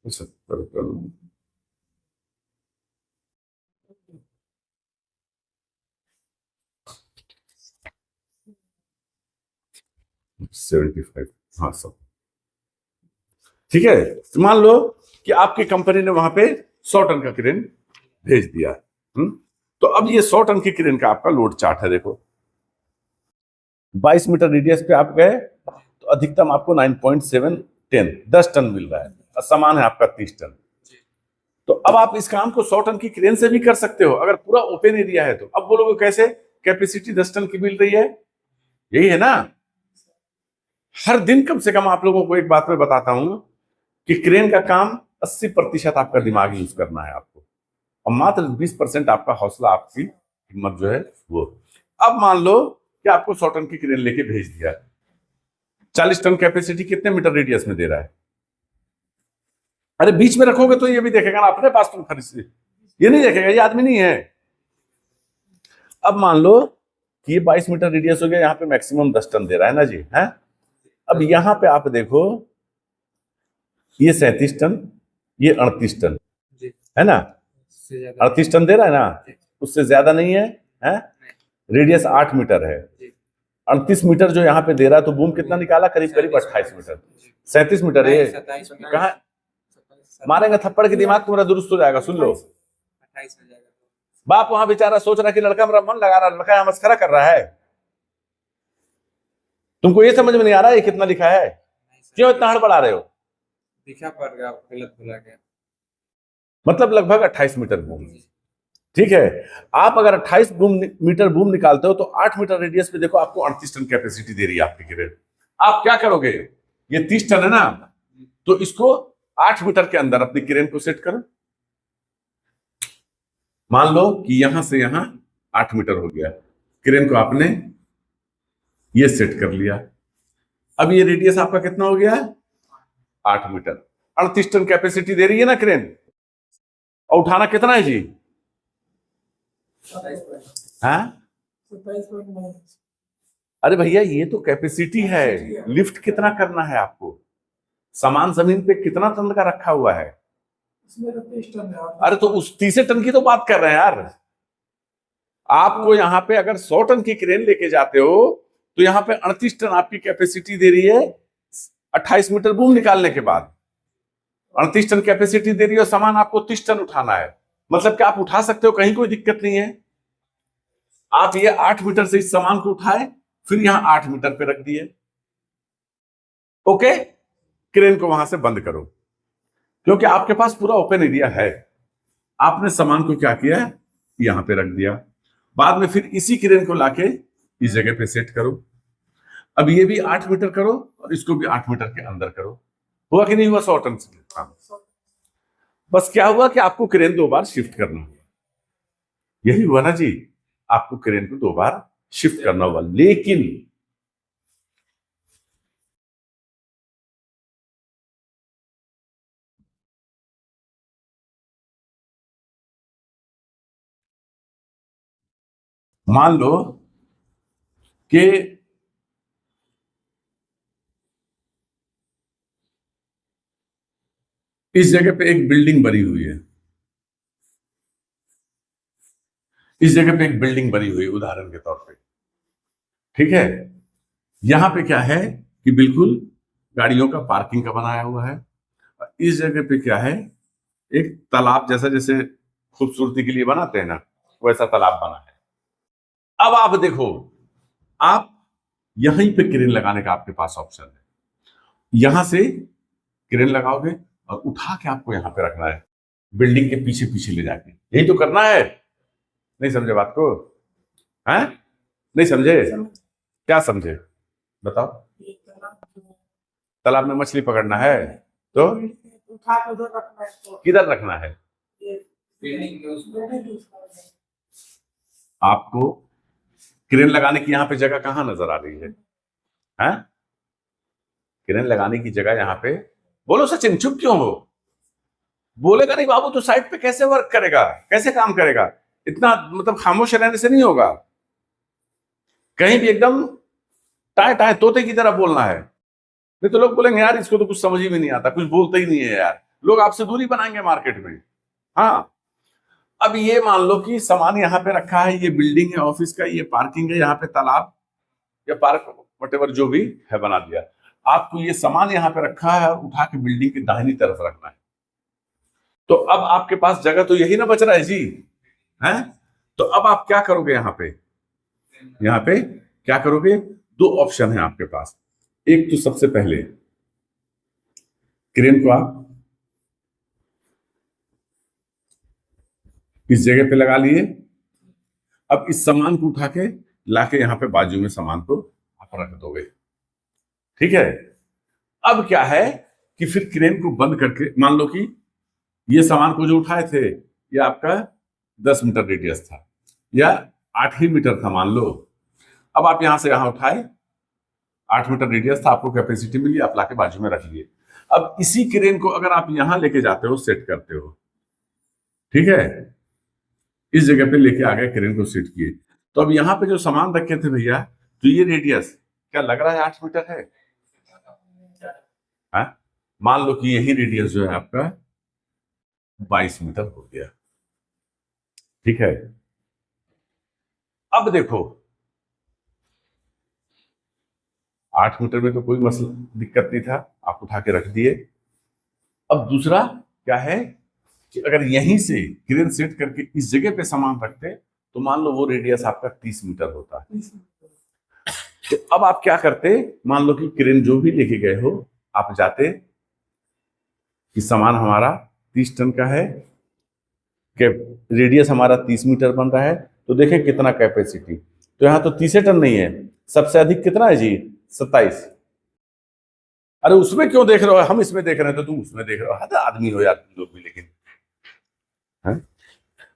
टन 75, हाँ सब ठीक है। तो मान लो कि आपकी कंपनी ने वहां पे 100 टन का क्रेन भेज दिया। तो अब ये 100 टन की क्रेन का आपका लोड चार्ट है, देखो 22 मीटर रेडियस पे आप गए तो अधिकतम आपको 9.7 10 टन मिल रहा है, और सामान है आपका 30 टन। तो अब आप इस काम को 100 टन की क्रेन से भी कर सकते हो अगर पूरा ओपन एरिया है तो। अब बोलोगे कैसे, कैपेसिटी 10 टन की मिल रही है, यही है ना। हर दिन कम से कम आप लोगों को एक बात मैं बताता हूं कि क्रेन का काम 80% आपका दिमाग यूज करना है आपको, और मात्र 20% आपका हौसला, आपकी हिम्मत जो है वो। अब मान लो कि आपको 100 टन की क्रेन लेके भेज दिया, 40 टन कैपेसिटी कितने मीटर रेडियस में दे रहा है। अरे बीच में रखोगे तो ये भी देखेगा ना, अपने पास तुम खरीद, ये नहीं देखेगा, ये आदमी नहीं है। अब मान लो कि ये 22 मीटर रेडियस हो गया, यहाँ पे मैक्सिमम 10 टन दे रहा है ना जी, है। अब यहाँ पे आप देखो, ये 37 टन, ये 38 टन है ना, 38 टन दे रहा है ना, उससे ज्यादा नहीं है, है? रेडियस 8 मीटर है, 38 मीटर जो यहाँ पे दे रहा है, तो बूम कितना निकाला, करीब करीब 28 मीटर, 37 मीटर। ये कहा मारेंगे थप्पड़ की, दिमाग तुम्हारा दुरुस्त हो जाएगा, सुन लो। बाप वहां बेचारा सोच रहा कि लड़का मेरा मन लगा रहा, लड़का यहाँ मस्करा कर रहा है। तुमको ये समझ में नहीं आ रहा है ये कितना लिखा है, क्यों इतना हड़बड़ा रहे हो। दिखा पड़ गया, गलत भुला गया। मतलब लगभग 28 मीटर बूम, ठीक है। आप अगर 28 मीटर बूम निकालते हो तो 8 मीटर रेडियस पे देखो आपको 38 टन कैपेसिटी दे रही है आपकी क्रेन। आप क्या करोगे, ये 30 टन है ना, तो इसको 8 मीटर के अंदर अपनी क्रेन को सेट करो। मान लो कि यहां से यहां 8 मीटर हो गया, क्रेन को आपने ये सेट कर लिया। अब ये रेडियस आपका कितना हो गया, 8 मीटर, 38 टन कैपेसिटी दे रही है ना क्रेन, और उठाना कितना है जी, हाँ? अरे भैया ये तो कैपेसिटी है, लिफ्ट कितना करना है आपको, सामान जमीन पे कितना टन का रखा हुआ है, उसमें तो 30 टन है। अरे तो उस 30 टन की तो बात कर रहे हैं यार। आपको यहाँ पे अगर 100 टन की क्रेन लेके जाते हो तो यहाँ पे 38 टन आपकी कैपेसिटी दे रही है, 28 मीटर बूम निकालने के बाद 38 टन कैपेसिटी दे रही है, और सामान आपको 30 टन उठाना है। मतलब कि आप उठा सकते हो, कहीं कोई दिक्कत नहीं है। आप ये 8 मीटर से इस सामान को उठाए, फिर यहां 8 मीटर पे रख दिए, ओके। क्रेन को वहां से बंद करो, क्योंकि आपके पास पूरा ओपन एरिया है। आपने सामान को क्या किया, यहां पे रख दिया। बाद में फिर इसी क्रेन को लाके इस जगह पे सेट करो। अब ये भी 8 मीटर करो और इसको भी 8 मीटर के अंदर करो। हुआ कि नहीं हुआ 100 टन से? हाँ। बस क्या हुआ कि आपको क्रेन 2 बार शिफ्ट करना हुआ। यही हुआ ना जी, आपको क्रेन को 2 बार शिफ्ट करना हुआ। लेकिन मान लो कि इस जगह पे एक बिल्डिंग बनी हुई है, इस जगह पे एक बिल्डिंग बनी हुई है उदाहरण के तौर पे, ठीक है। यहां पे क्या है कि बिल्कुल गाड़ियों का पार्किंग का बनाया हुआ है। इस जगह पे क्या है, एक तालाब जैसा, जैसे खूबसूरती के लिए बनाते हैं ना, वैसा तालाब बना है। अब आप देखो, आप यहीं पे क्रेन लगाने का आपके पास ऑप्शन है। यहां से क्रेन लगाओगे और उठा के आपको यहां पे रखना है, बिल्डिंग के पीछे पीछे ले जाके। यही तो करना है। नहीं समझे बात को? हैं? नहीं समझे? क्या समझे बताओ? ये तालाब जो है, तालाब में मछली पकड़ना है तो उठा के उधर रखना है, तो किधर रखना है? ये बिल्डिंग के उस बिल्डिंग यूज करना है। आपको क्रेन लगाने की यहां पे जगह कहां नजर आ रही है? हैं? क्रेन लगाने की जगह यहां पे, बोलो सचिन, चुप क्यों हो? बोलेगा नहीं बाबू तो साइट पे कैसे वर्क करेगा, कैसे काम करेगा? इतना मतलब खामोश रहने से नहीं होगा। कहीं भी एकदम टाय टाय तोते की तरह बोलना है, नहीं तो लोग बोलेंगे यार इसको तो कुछ समझ ही में नहीं आता, कुछ बोलता ही नहीं है यार। लोग आपसे दूरी बनाएंगे मार्केट में। हाँ, अब ये मान लो कि सामान यहाँ पे रखा है, ये बिल्डिंग है ऑफिस का, ये पार्किंग है, यहाँ पे तालाब या पार्क वटेवर जो भी है बना दिया। आपको ये सामान यहाँ पे रखा है और उठा के बिल्डिंग की दाहिनी तरफ रखना है। तो अब आपके पास जगह तो यही ना बच रहा है जी, है? तो अब आप क्या करोगे यहाँ पे? यहाँ पे क्या करोगे? 2 ऑप्शन है आपके पास। एक तो सबसे पहले क्रेन को आप इस जगह पे लगा लिए। अब इस सामान को उठा के लाके यहाँ पे बाजू में सामान को आप रख दोगे, ठीक है। अब क्या है कि फिर क्रेन को बंद करके, मान लो कि ये सामान को जो उठाए थे ये आपका 10 मीटर रेडियस था या 8 ही मीटर था मान लो। अब आप यहां से यहां उठाए, 8 मीटर रेडियस था, आपको कैपेसिटी मिली, आप लाके बाजू में रख लिए। अब इसी क्रेन को अगर आप यहां लेके जाते हो, सेट करते हो, ठीक है, इस जगह पे लेके आ गए, क्रेन को सेट किए, तो अब यहाँ पे जो सामान रखे थे भैया, तो ये रेडियस क्या लग रहा है 8 मीटर है? हाँ? मान लो कि यही रेडियस जो है आपका 22 मीटर हो गया, ठीक है। अब देखो 8 मीटर में तो कोई मसला दिक्कत नहीं था, आप उठा के रख दिए। अब दूसरा क्या है कि अगर यहीं से क्रेन सेट करके इस जगह पे सामान रखते तो मान लो वो रेडियस आपका 30 मीटर होता है। तो अब आप क्या करते, मान लो कि क्रेन जो भी लेके गए हो, आप जाते कि सामान हमारा 30 टन का है, रेडियस हमारा 30 मीटर बन रहा है, तो देखें कितना कैपेसिटी, तो यहाँ तो 30 टन नहीं है, सबसे अधिक कितना है जी? 27। अरे उसमें क्यों देख रहे हो, हम इसमें देख रहे हैं तो तुम उसमें देख रहे हो, हद आदमी हो यार तुम लोग भी। लेकिन है?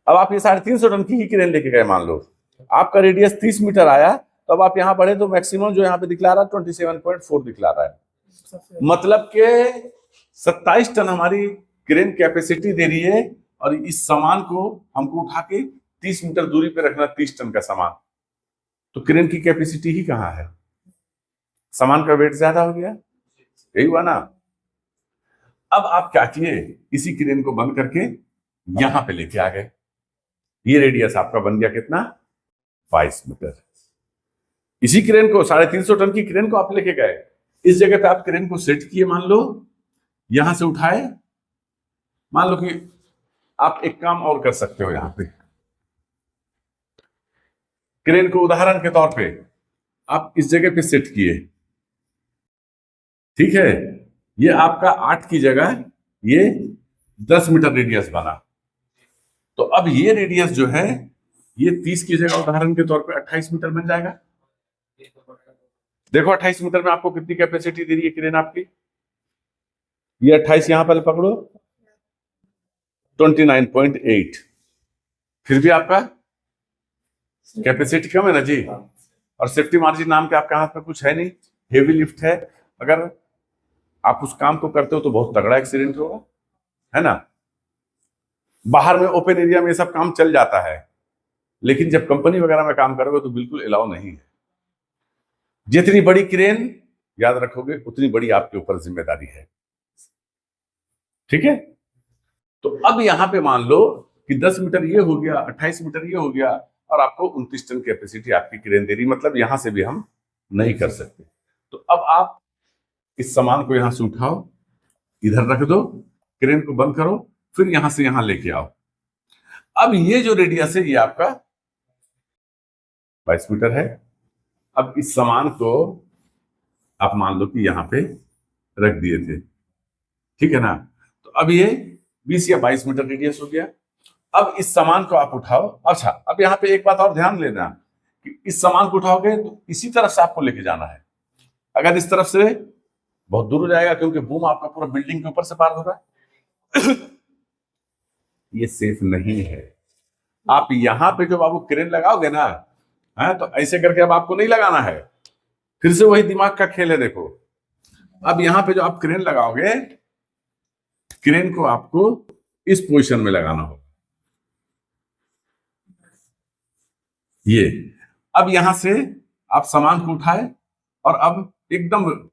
अब आप ये 350 टन की ही क्रेन लेके गए, मान लो आपका रेडियस 30 मीटर आया, तो अब आप यहाँ बढ़े तो मैक्सिमम जो यहाँ पे दिखला रहा है 27.4 दिखला रहा है, मतलब के 27 टन हमारी क्रेन कैपेसिटी दे रही है। और इस सामान को हमको उठा के 30 मीटर दूरी पे रखना, 30 टन का सामान, तो क्रेन की कैपेसिटी ही कहाँ है? सामान का वेट ज्यादा हो गया, यही हुआ ना। अब आप क्या किए, इसी क्रेन को बंद करके यहां पे लेके आ गए, ये रेडियस आपका बन गया कितना? 22 मीटर। इसी क्रेन को 350 टन की क्रेन को आप लेके गए, इस जगह पे आप क्रेन को सेट किए, मान लो यहां से उठाए। मान लो कि आप एक काम और कर सकते हो, यहां पे क्रेन को उदाहरण के तौर पे आप इस जगह पे सेट किए, ठीक है। ये आपका 8 की जगह ये 10 मीटर रेडियस बना, तो अब ये रेडियस जो है ये 30 की जगह उदाहरण के तौर पे 28 मीटर बन जाएगा। देखो 28 मीटर में आपको कितनी कैपेसिटी दे रही है क्रेन आपकी, ये 28 यहां पर पकड़ो 29.8, फिर भी आपका कैपेसिटी कम है ना जी। और सेफ्टी मार्जिन नाम के आपके हाथ में कुछ है नहीं, हेवी लिफ्ट है, अगर आप उस काम को करते हो तो बहुत तगड़ा एक्सीडेंट होगा, है ना। बाहर में ओपन एरिया में ये सब काम चल जाता है, लेकिन जब कंपनी वगैरह में काम करोगे तो बिल्कुल अलाउ नहीं है। जितनी बड़ी क्रेन याद रखोगे उतनी बड़ी आपके ऊपर जिम्मेदारी है, ठीक है। तो अब यहां पे मान लो कि 10 मीटर ये हो गया, 28 मीटर ये हो गया, और आपको 29 टन कैपेसिटी आपकी क्रेन दे रही, मतलब यहां से भी हम नहीं कर सकते। तो अब आप इस सामान को यहां से उठाओ, इधर रख दो, क्रेन को बंद करो, फिर यहां से यहां लेके आओ। अब ये जो रेडियस है ये आपका 22 मीटर है। अब इस सामान को आप मान लो कि यहां पे रख दिए थे, ठीक है ना। तो अब ये 20 या 22 मीटर रेडियस हो गया। अब इस सामान को आप उठाओ। अच्छा, अब यहां पे एक बात और ध्यान लेना कि इस सामान को उठाओगे तो इसी तरफ से आपको लेके जाना है। अगर इस तरफ से बहुत दूर हो जाएगा, क्योंकि बूम आपका पूरा बिल्डिंग के ऊपर से पार हो रहा है। ये सेफ नहीं है। आप यहां पे जो बाबू क्रेन लगाओगे ना, है तो ऐसे करके अब आपको नहीं लगाना है, फिर से वही दिमाग का खेल है। देखो अब यहां पे जो आप क्रेन लगाओगे, क्रेन को आपको इस पोजीशन में लगाना होगा, ये। अब यहां से आप सामान को उठाए और अब एकदम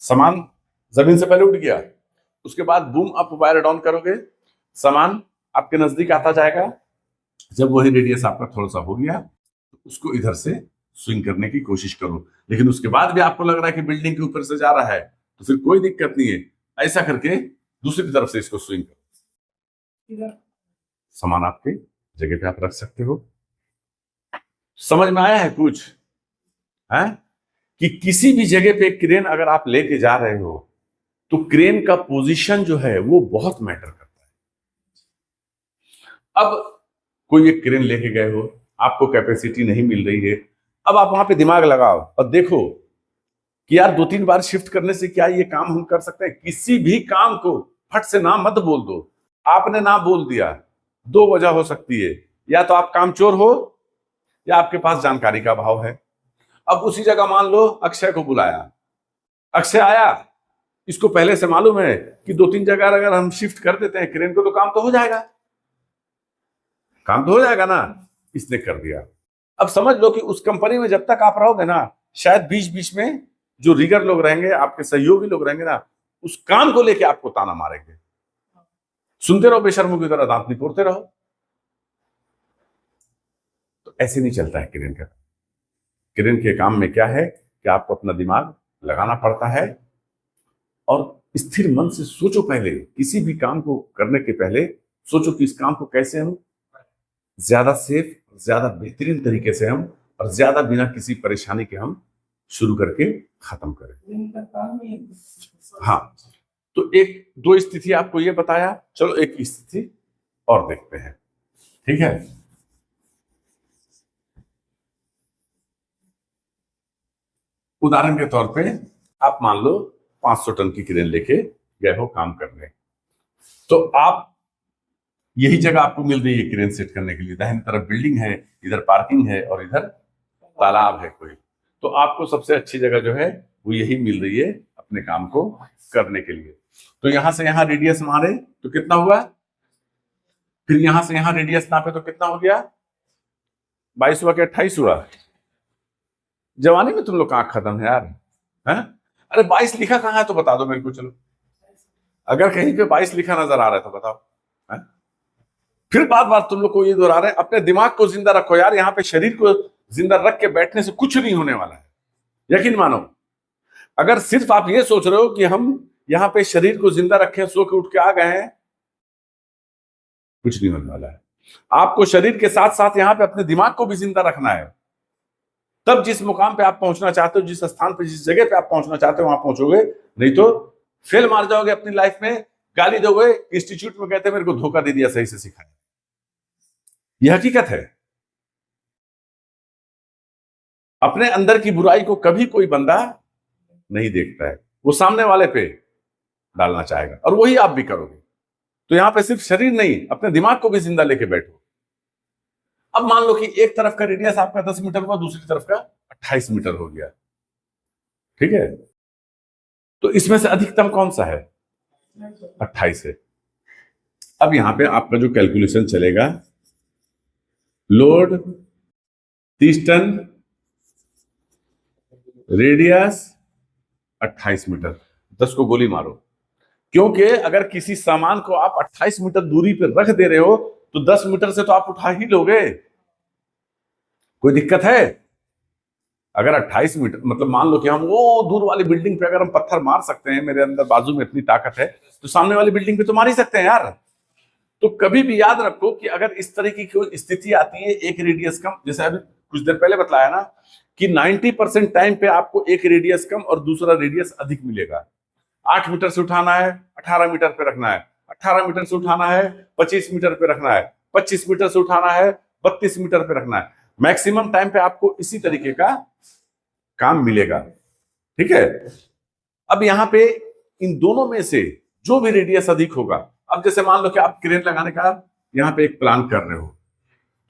सामान जमीन से पहले उठ गया, उसके बाद बूम अप वायर डाउन करोगे, सामान आपके नजदीक आता जाएगा। जब वही रेडियस आपका थोड़ा सा हो गया तो उसको इधर से स्विंग करने की कोशिश करो, लेकिन उसके बाद भी आपको लग रहा है कि बिल्डिंग के ऊपर से जा रहा है तो फिर कोई दिक्कत नहीं है, ऐसा करके दूसरी तरफ से इसको स्विंग करो, सामान आपके जगह पे आप रख सकते हो। समझ में आया है कुछ, है कि किसी भी जगह पे क्रेन अगर आप लेके जा रहे हो तो क्रेन का पोजीशन जो है वो बहुत मैटर करता है। अब कोई एक क्रेन लेके गए हो, आपको कैपेसिटी नहीं मिल रही है, अब आप वहां पे दिमाग लगाओ और देखो कि यार 2-3 बार शिफ्ट करने से क्या ये काम हम कर सकते हैं। किसी भी काम को फट से ना मत बोल दो। आपने ना बोल दिया, 2 वजह हो सकती है, या तो आप कामचोर हो या आपके पास जानकारी का अभाव है। अब उसी जगह मान लो अक्षय को बुलाया, अक्षय आया, इसको पहले से मालूम है कि 2-3 जगह अगर हम शिफ्ट कर देते हैं क्रेन को तो काम तो हो जाएगा, काम तो हो जाएगा ना, इसने कर दिया। अब समझ लो कि उस कंपनी में जब तक आप रहोगे ना, शायद बीच बीच में जो रीगर लोग रहेंगे, आपके सहयोगी लोग रहेंगे ना, उस काम को लेके आपको ताना मारेंगे। सुनते रहो बेशर्मों की तरह, दांत निपोड़ते रहो। तो ऐसे नहीं चलता है क्रेन का। क्रेन के काम में क्या है कि आपको अपना दिमाग लगाना पड़ता है और स्थिर मन से सोचो। पहले किसी भी काम को करने के पहले सोचो कि इस काम को कैसे हम ज्यादा सेफ, ज्यादा बेहतरीन तरीके से हम, और ज्यादा बिना किसी परेशानी के हम शुरू करके खत्म करें। हाँ, तो 1-2 स्थिति आपको ये बताया, चलो एक स्थिति और देखते हैं, ठीक है। उदाहरण के तौर पे आप मान लो 500 टन की क्रेन लेके गए हो काम करने, तो आप यही जगह आपको मिल रही है क्रेन सेट करने के लिए। दाहिनी तरफ बिल्डिंग है, इधर पार्किंग है और इधर तालाब है कोई, तो आपको सबसे अच्छी जगह जो है वो यही मिल रही है अपने काम को करने के लिए। तो यहां से यहां रेडियस मारे तो कितना हुआ, फिर यहां से यहां रेडियस नापे तो कितना हो गया, 22 हुआ कि 28 हुआ। जवानी में तुम लोग का आंख खत्म है यार, हैं? अरे 22 लिखा कहाँ है तो बता दो मेरे को। चलो अगर कहीं पे 22 लिखा नजर आ रहा है तो बताओ, हैं? फिर बार बार तुम लोग को ये दोहरा रहे हैं। अपने दिमाग को जिंदा रखो यार, यहाँ पे शरीर को जिंदा रख के बैठने से कुछ नहीं होने वाला है, यकीन मानो। अगर सिर्फ आप ये सोच रहे हो कि हम यहाँ पे शरीर को जिंदा रखें, सो के उठ के आ गए हैं, कुछ नहीं होने वाला है। आपको शरीर के साथ साथ यहाँ पे अपने दिमाग को भी जिंदा रखना है, तब जिस मुकाम पे आप पहुंचना चाहते हो, जिस स्थान पे, जिस जगह पे आप पहुंचना चाहते हो वहां पहुंचोगे। नहीं तो फेल मार जाओगे अपनी लाइफ में, गाली दोगे। इंस्टीट्यूट में कहते मेरे को धोखा दे दिया, सही से सिखाया। यह हकीकत है। अपने अंदर की बुराई को कभी कोई बंदा नहीं देखता है, वो सामने वाले पे डालना चाहेगा, और वही आप भी करोगे। तो यहां पे सिर्फ शरीर नहीं, अपने दिमाग को भी जिंदा लेके बैठो। अब मान लो कि एक तरफ का रेडियस आपका 10 मीटर हुआ, दूसरी तरफ का 28 मीटर हो गया, ठीक है। तो इसमें से अधिकतम कौन सा है? 28 है। अब यहां पे आपका जो कैलकुलेशन चलेगा, लोड 30 टन, रेडियस 28 मीटर, 10 को गोली मारो। क्योंकि अगर किसी सामान को आप 28 मीटर दूरी पर रख दे रहे हो तो 10 मीटर से तो आप उठा ही लोगे, कोई दिक्कत है? अगर 28 मीटर मतलब मान लो कि हम वो दूर वाली बिल्डिंग पे अगर हम पत्थर मार सकते हैं, मेरे अंदर बाजू में इतनी ताकत है, तो सामने वाली बिल्डिंग पे तो मार ही सकते हैं यार। तो कभी भी याद रखो कि अगर इस तरह की कोई स्थिति आती है, एक रेडियस कम, जैसे अभी कुछ देर पहले बताया ना कि 90% टाइम पे आपको एक रेडियस कम और दूसरा रेडियस अधिक मिलेगा। 8 मीटर से उठाना है, 18 मीटर पे रखना है, 18 मीटर से उठाना है, 25 मीटर पे रखना है, 25 मीटर से उठाना है, 32 मीटर पे रखना है। मैक्सिमम टाइम पे आपको इसी तरीके का काम मिलेगा, ठीक है। अब यहां पे इन दोनों में से जो भी रेडियस अधिक होगा, अब जैसे मान लो कि आप क्रेन लगाने का यहां पे एक प्लान कर रहे हो,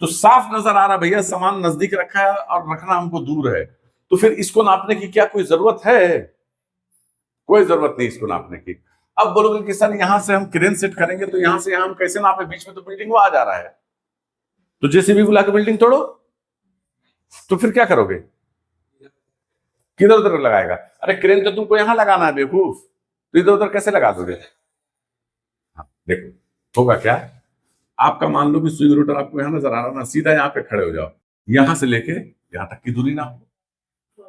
तो साफ नजर आ रहा भैया सामान नजदीक रखा है और रखना हमको दूर है, तो फिर इसको नापने की क्या कोई जरूरत है? कोई जरूरत नहीं इसको नापने की। अब बोलोगे कि सर यहां से हम क्रेन सेट करेंगे तो यहां से हम कैसे नापे, बीच में तो बिल्डिंग वो आ जा रहा है, तो जेसीबी बुला के बिल्डिंग तोड़ो। तो फिर क्या करोगे? किधर उधर लगाएगा? अरे क्रेन तो तुमको यहां लगाना है बेवकूफ, तो इधर उधर कैसे लगा दोगे? हाँ, देखो होगा क्या, आपका मान लो कि स्विंग रोटर आपको यहां नजर आ रहा ना, सीधा यहाँ पे खड़े हो जाओ, यहां से लेके यहां तक की दूरी नाप लो,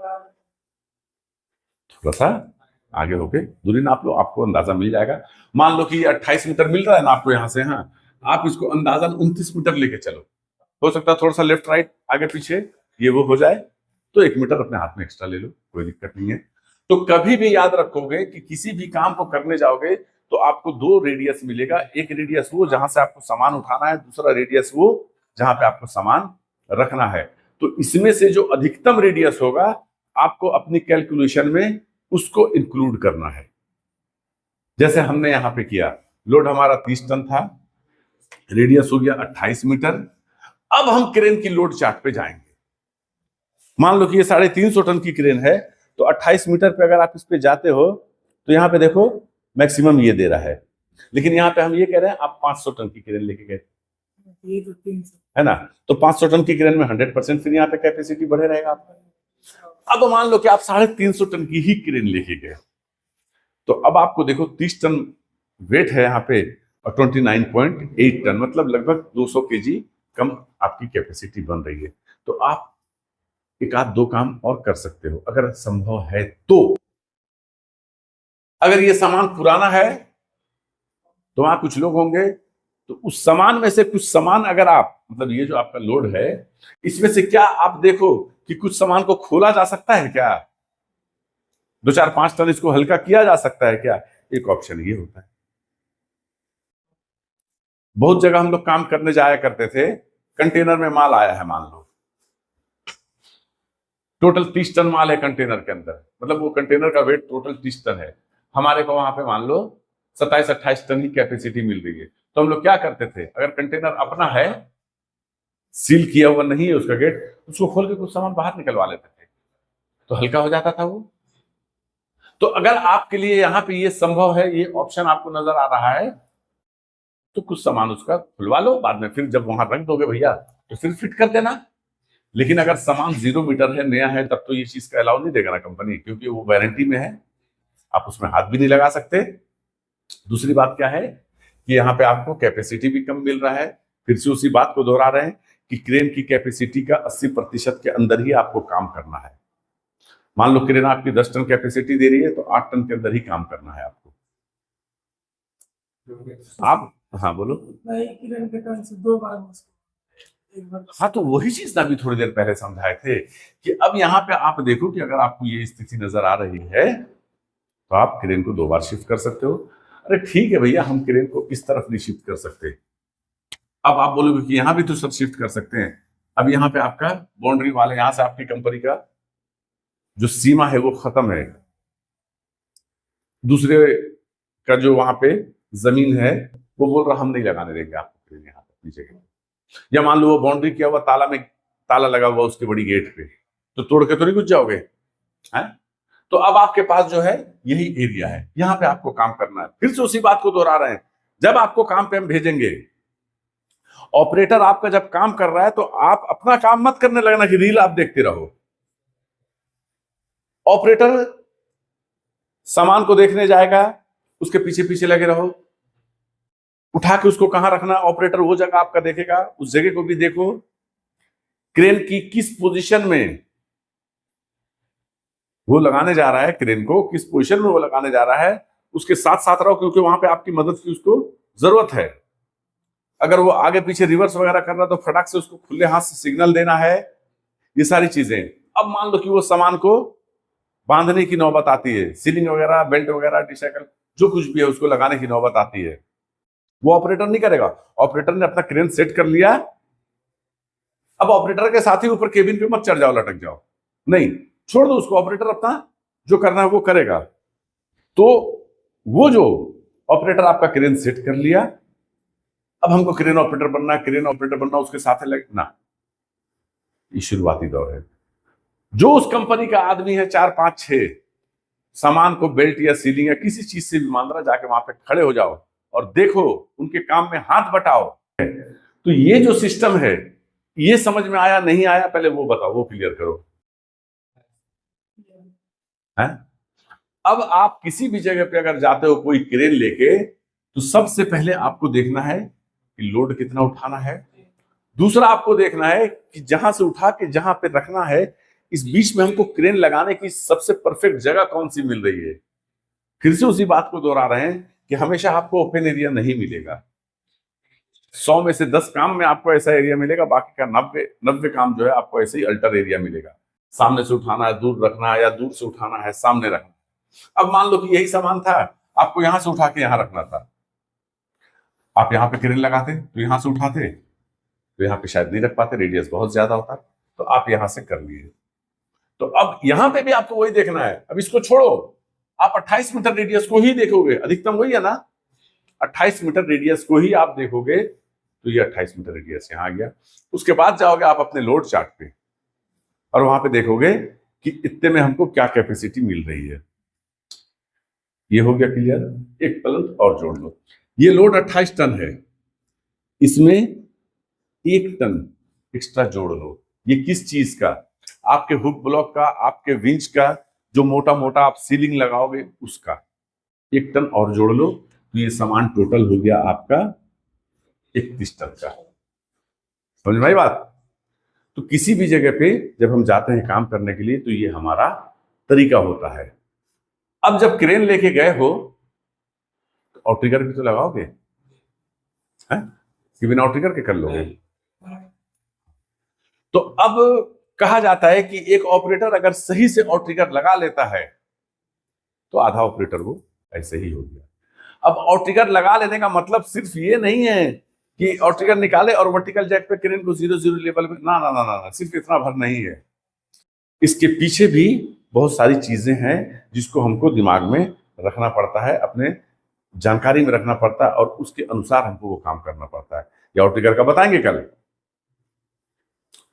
थोड़ा सा आगे होके दूरी नाप लो, आपको अंदाजा मिल जाएगा। मान लो कि 28 मीटर मिल रहा है ना आपको यहां से, हाँ, आप इसको अंदाजन 29 मीटर लेके चलो, हो सकता है थोड़ा सा लेफ्ट राइट आगे पीछे ये वो हो जाए, तो 1 मीटर अपने हाथ में एक्स्ट्रा ले लो, कोई दिक्कत नहीं है। तो कभी भी याद रखोगे कि किसी भी काम को करने जाओगे तो आपको 2 रेडियस मिलेगा, एक रेडियस वो जहां से आपको सामान उठाना है, दूसरा रेडियस वो जहां पे आपको सामान रखना है। तो इसमें से जो अधिकतम रेडियस होगा आपको अपनी कैलकुलेशन में उसको इंक्लूड करना है। जैसे हमने यहां पे किया, लोड हमारा 30 टन था, रेडियस हो गया 28 मीटर। अब हम क्रेन की लोड चार्ट पे जाएंगे। मान लो कि ये 350 टन की क्रेन है, तो 28 मीटर पे अगर आप इस पे जाते हो तो यहाँ पे देखो मैक्सिमम ये दे रहा है, लेकिन यहाँ पे हम ये कह रहे हैं आप 500 टन की क्रेन लेके गए, ये तो 300 है ना, तो 500 टन की क्रेन में 100% फिर यहाँ पे कैपेसिटी बढ़े रहेगा आपका। अब मान लो कि आप 350 टन की ही क्रेन लेके गए, तो अब आपको देखो 30 टन वेट है यहाँ पे और 29.8 टन, मतलब लगभग 200 केजी कम आपकी कैपेसिटी बन रही है। तो आप एक आध 2 काम और कर सकते हो अगर संभव है तो। अगर ये सामान पुराना है तो वहां कुछ लोग होंगे, तो उस सामान में से कुछ सामान अगर आप मतलब ये जो आपका लोड है इसमें से क्या आप देखो कि कुछ सामान को खोला जा सकता है क्या, 2 4 5 टन इसको हल्का किया जा सकता है क्या? एक ऑप्शन ये होता है। बहुत जगह हम लोग काम करने जाया करते थे, कंटेनर में माल आया है, मान लो टोटल 30 टन माल है कंटेनर के अंदर, मतलब वो कंटेनर का वेट टोटल 30 टन है, हमारे को वहां पे मान लो 27-28 टन ही कैपेसिटी मिल रही है। तो हम लोग क्या करते थे, अगर कंटेनर अपना है, सील किया हुआ नहीं है उसका गेट, उसको खोल के कुछ सामान बाहर निकलवा लेते थे, तो हल्का हो जाता था वो। तो अगर आपके लिए यहाँ पे ये संभव है, ये ऑप्शन आपको नजर आ रहा है, तो कुछ सामान उसका खुलवा लो, बाद में फिर जब वहां रख दोगे भैया तो फिर फिट कर देना। लेकिन अगर सामान 0 मीटर है, नया है, तब तो ये चीज का अलाउ नहीं देगा ना कंपनी, क्योंकि वो वारंटी में है, आप उसमें हाथ भी नहीं लगा सकते। दूसरी बात क्या है कि यहाँ पे आपको कैपेसिटी भी कम मिल रहा है। फिर से उसी बात को दोहरा रहे हैं कि क्रेन की कैपेसिटी का 80% के अंदर ही आपको काम करना है। मान लो क्रेन आपकी 10 टन कैपेसिटी दे रही है, तो 8 टन के अंदर ही काम करना है आपको। आप हाँ बोलो। नहीं, किरण के टन से 2 बार उसको एक बार। हाँ, तो वही चीज ना अभी थोड़ी देर पहले समझाए थे कि अब यहाँ पे आप देखो कि अगर आपको ये स्थिति नजर आ रही है तो आप क्रेन को 2 बार शिफ्ट कर सकते हो। अरे ठीक है भैया, हम क्रेन को इस तरफ नहीं शिफ्ट कर सकते। अब आप बोलोगे कि यहाँ भी तो सब शिफ्ट कर सकते हैं। अब यहाँ पे आपका बाउंड्री वाले, यहाँ से आपकी कंपनी का जो सीमा है वो खत्म है, दूसरे का जो वहां पे जमीन है वो बोल रहा हम नहीं लगाने देंगे आपको क्रेन यहाँ पे नीचे के। या मान लो वो बाउंड्री किया हुआ ताला में ताला लगा हुआ उसके बड़ी गेट पे, तो तोड़ के तो नहीं घुस जाओगे हैं? तो अब आपके पास जो है यही एरिया है, यहाँ पे आपको काम करना है। फिर से उसी बात को दोहरा रहे हैं, जब आपको काम पे हम भेजेंगे, ऑपरेटर आपका जब काम कर रहा है तो आप अपना काम मत करने लगना कि रील आप देखते रहो। ऑपरेटर सामान को देखने जाएगा, उसके पीछे पीछे लगे रहो, उठा के उसको कहां रखना, ऑपरेटर वो जगह आपका देखेगा, उस जगह को भी देखो। क्रेन की किस पोजीशन में वो लगाने जा रहा है, क्रेन को किस पोजीशन में वो लगाने जा रहा है, उसके साथ साथ रहो, क्योंकि वहां पे आपकी मदद की उसको जरूरत है। अगर वो आगे पीछे रिवर्स वगैरह कर रहा है तो फटाक से उसको खुले हाथ से सिग्नल देना है, ये सारी चीजें। अब मान लो कि वो सामान को बांधने की नौबत आती है, सीलिंग वगैरह, बेल्ट वगैरह, टी-साइकिल जो कुछ भी है उसको लगाने की नौबत आती है, वो ऑपरेटर नहीं करेगा। ऑपरेटर ने अपना क्रेन सेट कर लिया, अब ऑपरेटर के साथ ही ऊपर केबिन पे मत चढ़ जाओ, लटक जाओ, नहीं, छोड़ दो उसको, ऑपरेटर अपना जो करना है वो करेगा। तो वो जो ऑपरेटर आपका क्रेन सेट कर लिया, अब हमको क्रेन ऑपरेटर बनना है, क्रेन ऑपरेटर बनना, उसके साथ लगना, ये शुरुआती दौर है। जो उस कंपनी का आदमी है 4-5-6 सामान को बेल्ट या सीलिंग या किसी चीज से भी मान रहा, जाके वहां पे खड़े हो जाओ और देखो, उनके काम में हाथ बटाओ। तो ये जो सिस्टम है, ये समझ में आया नहीं आया, पहले वो बताओ, वो क्लियर करो है? अब आप किसी भी जगह पे अगर जाते हो कोई क्रेन लेके, तो सबसे पहले आपको देखना है कि लोड कितना उठाना है। दूसरा आपको देखना है कि जहां से उठा के जहां पे रखना है, इस बीच में हमको क्रेन लगाने की सबसे परफेक्ट जगह कौन सी मिल रही है। फिर से उसी बात को दोहरा रहे हैं कि हमेशा आपको ओपन एरिया नहीं मिलेगा। 100 में से 10 काम में आपको ऐसा एरिया मिलेगा, बाकी का 90 काम जो है आपको ऐसे ही अल्टर एरिया मिलेगा। सामने से उठाना है, दूर रखना है, या दूर से उठाना है, सामने रखना। अब मान लो कि यही सामान था, आपको यहां से उठा के यहां रखना था, आप यहां पे क्रेन लगाते तो यहां से उठाते, तो यहां पे शायद नहीं रख पाते, रेडियस बहुत ज्यादा होता, तो आप यहां से कर लिए। तो अब यहां पे भी आपको वही देखना है। अब इसको छोड़ो, आप 28 मीटर रेडियस को ही देखोगे, अधिकतम वही है ना, 28 मीटर रेडियस को ही आप देखोगे, तो ये 28 मीटर रेडियस यहां आ गया। उसके बाद जाओगे आप अपने लोड चार्ट पे और वहां पे देखोगे कि इतने में हमको क्या कैपेसिटी मिल रही है। ये हो गया क्लियर। एक प्लंथ और जोड़ लो, ये लोड 28 टन है, इसमें 1 टन एक्स्ट्रा जोड़ लो। ये किस चीज का? आपके हुक ब्लॉक का, आपके विंच का, जो मोटा मोटा आप सीलिंग लगाओगे उसका 1 टन और जोड़ लो, तो ये सामान टोटल हो गया आपका 31 टन का। समझ में आई बात? तो किसी भी जगह पे जब हम जाते हैं काम करने के लिए, तो ये हमारा तरीका होता है। अब जब क्रेन लेके गए हो, तो आउट्रिगर भी तो लगाओगे, हैं? कि बिना आउट्रिगर के कर लोगे? तो अब कहा जाता है कि एक ऑपरेटर अगर सही से आउट्रिगर लगा लेता है, तो आधा ऑपरेटर वो ऐसे ही हो गया। अब आउट्रिगर लगा लेने का मतलब सिर्फ ये नहीं है कि आउट्रिगर निकाले और वर्टिकल जैक पे क्रेन को 0-0 लेवल पे, ना ना ना ना, सिर्फ इतना भर नहीं है। इसके पीछे भी बहुत सारी चीजें हैं जिसको हमको दिमाग में रखना पड़ता है, अपने जानकारी में रखना पड़ता है, और उसके अनुसार हमको वो काम करना पड़ता है। ये आउट्रिगर का बताएंगे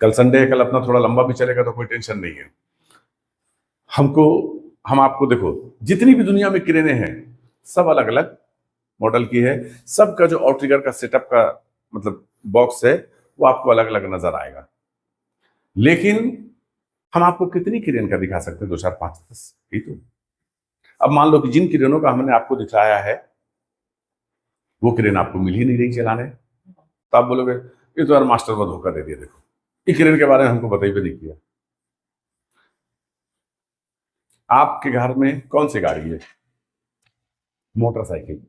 कल संडे है, कल अपना थोड़ा लंबा भी चलेगा तो कोई टेंशन नहीं है। हम आपको देखो, जितनी भी दुनिया में क्रेनें हैं सब अलग अलग मॉडल की है, सबका जो आउट्रिगर का सेटअप का मतलब बॉक्स है वो आपको अलग अलग नजर आएगा। लेकिन हम आपको कितनी क्रेन का दिखा सकते हैं? 2, 4, 5, 10 ही तो। अब मान लो कि जिन क्रेनों का हमने आपको दिखाया है वो क्रेन आपको मिल ही नहीं रही चलाने, तो आप बोलोगे ये तो यार मास्टर को धोखा दे दिया, देखो ये क्रेन के बारे में हमको बताइए भी नहीं किया। आपके घर में कौन सी गाड़ी है? मोटरसाइकिल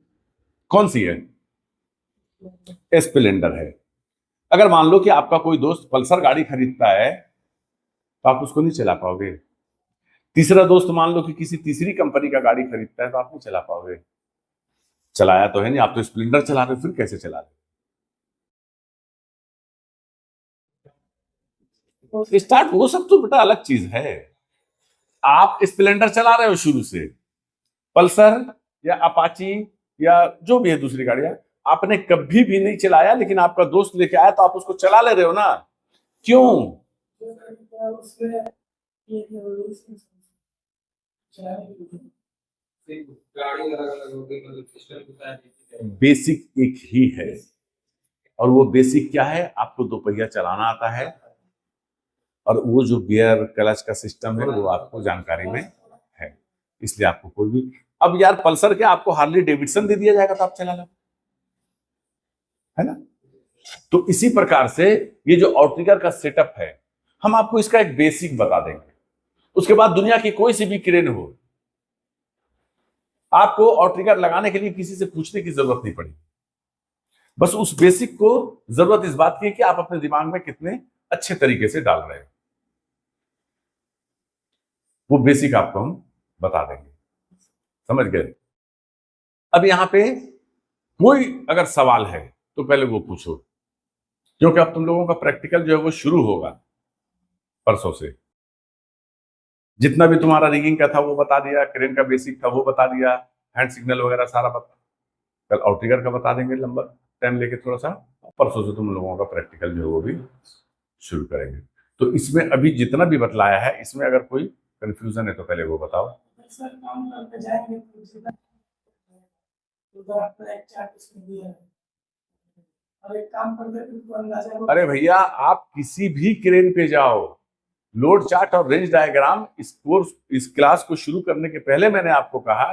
कौन सी है? स्प्लेंडर है। अगर मान लो कि आपका कोई दोस्त पल्सर गाड़ी खरीदता है, तो आप उसको नहीं चला पाओगे। तीसरा दोस्त मान लो कि किसी तीसरी कंपनी का गाड़ी खरीदता है, तो आप नहीं चला पाओगे। चलाया तो है नहीं, आप तो स्प्लेंडर चला रहे हो, फिर कैसे चला रहे? स्टार्ट वो सब तो बेटा अलग चीज है, आप स्प्लेंडर चला रहे हो शुरू से, पल्सर या अपाची या जो भी है दूसरी गाड़ियां, आपने कभी भी नहीं चलाया, लेकिन आपका दोस्त लेके आया तो आप उसको चला ले रहे हो ना, क्यों? उसमें ये चलाने की गाड़ी अलग अलग होगी, मतलब सिस्टम के साथ बेसिक एक ही है, और वो बेसिक क्या है? आपको दो पहिया चलाना आता है, और वो जो गियर क्लच का सिस्टम है वो आपको जानकारी में है, इसलिए आपको कोई भी, अब यार पल्सर क्या आपको हार्ली डेविडसन दे दिया जाएगा तो आप चला लो, है ना? तो इसी प्रकार से ये जो आउटरिगर का सेटअप है, हम आपको इसका एक बेसिक बता देंगे, उसके बाद दुनिया की कोई सी भी क्रेन हो, आपको आउटरिगर लगाने के लिए किसी से पूछने की जरूरत नहीं पड़ी, बस उस बेसिक को जरूरत इस बात की है कि आप अपने दिमाग में कितने अच्छे तरीके से डाल रहे हैं, वो बेसिक आपको हम बता देंगे, समझ गए? अब यहां पे कोई अगर सवाल है तो पहले वो पूछो, क्योंकि अब तुम लोगों का प्रैक्टिकल जो है वो शुरू होगा परसों से। जितना भी तुम्हारा रिगिंग का था वो बता दिया, क्रेन का बेसिक था वो बता दिया, हैंड सिग्नल वगैरह सारा बता, कल आउटरिगर का बता देंगे लंबा टाइम लेके थोड़ा सा, परसों से तुम लोगों का प्रैक्टिकल जो है वो भी शुरू करेंगे। तो इसमें अभी जितना भी बतलाया है, इसमें अगर कोई कंफ्यूजन है तो पहले वो बताओ। सर काम करके जाएंगे तो उधर आपने एक चार्ट इसमें दिया है, और एक काम करते हैं तो अंदाजा हो। अरे भैया, आप किसी भी क्रेन पे जाओ, लोड चार्ट और रेंज डायग्राम, इस क्लास को शुरू करने के पहले मैंने आपको कहा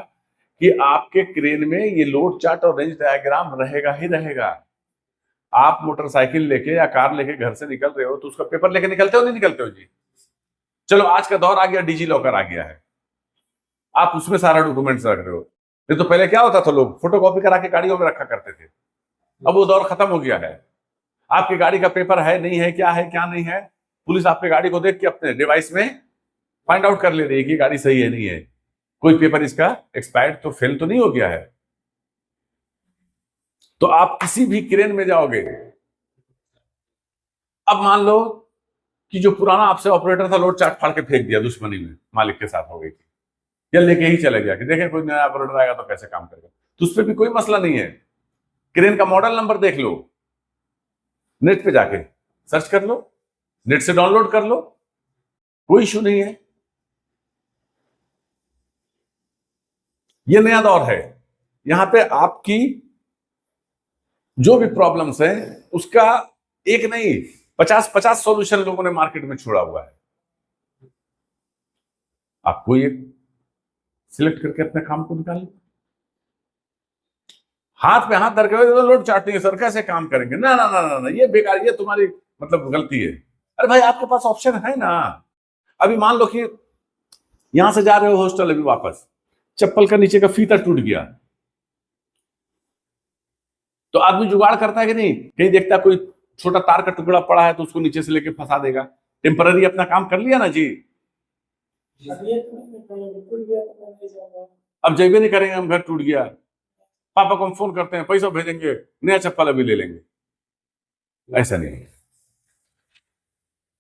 कि आपके क्रेन में ये लोड चार्ट और रेंज डायग्राम रहेगा ही रहेगा। आप मोटरसाइकिल लेके या कार लेके घर से निकल रहे हो तो उसका पेपर लेके निकलते हो नहीं निकलते हो जी? चलो आज का दौर आ गया, डिजी लॉकर आ गया है, आप उसमें सारा डॉक्यूमेंट्स रख रहे हो। नहीं तो पहले क्या होता था, लोग फोटोकॉपी करा के गाड़ियों में रखा करते थे, अब वो दौर खत्म हो गया है। आपकी गाड़ी का पेपर है नहीं है, क्या नहीं है, पुलिस आपकी गाड़ी को देख के अपने डिवाइस में फाइंड आउट कर ले रही है कि गाड़ी सही है नहीं है, कोई पेपर इसका एक्सपायर्ड तो फेल तो नहीं हो गया है। तो आप किसी भी क्रेन में जाओगे, अब मान लो कि जो पुराना आपसे ऑपरेटर था लोड चार्ट फाड़ के फेंक दिया, दुश्मनी में मालिक के साथ हो गई थी, या लेके ही चले गया कि देखे कोई नया ऑपरेटर आएगा तो कैसे काम करेगा, तो उस पर भी कोई मसला नहीं है। क्रेन का मॉडल नंबर देख लो, नेट पे जाके सर्च कर लो, नेट से डाउनलोड कर लो, कोई इशू नहीं है। ये नया दौर है, यहां पे आपकी जो भी प्रॉब्लम्स है उसका एक नहीं 50-50 सॉल्यूशन लोगों ने मार्केट में छोड़ा हुआ है। आप कोई एक सिलेक्ट करके अपने काम को निकाल लो, हाथ पे हाथ धर के तो लोड चार्टिंग सर कैसे काम करेंगे, ना ना ना ना, ना ये बेकार, ये तुम्हारी मतलब गलती है। अरे भाई आपके पास ऑप्शन है ना। अभी मान लो कि यहां से जा रहे हो हॉस्टल, अभी वापस चप्पल का नीचे का फीता टूट गया, तो आदमी जुगाड़ करता है कि नहीं, कहीं देखता कोई छोटा तार का टुकड़ा पड़ा है तो उसको नीचे से लेके फंसा देगा, टेम्पररी अपना काम कर लिया ना जी। अब जेबे नहीं करेंगे, हम घर टूट गया, पापा को हम फोन करते हैं, पैसा भेजेंगे, नया चप्पल अभी ले लेंगे, ऐसा नहीं है।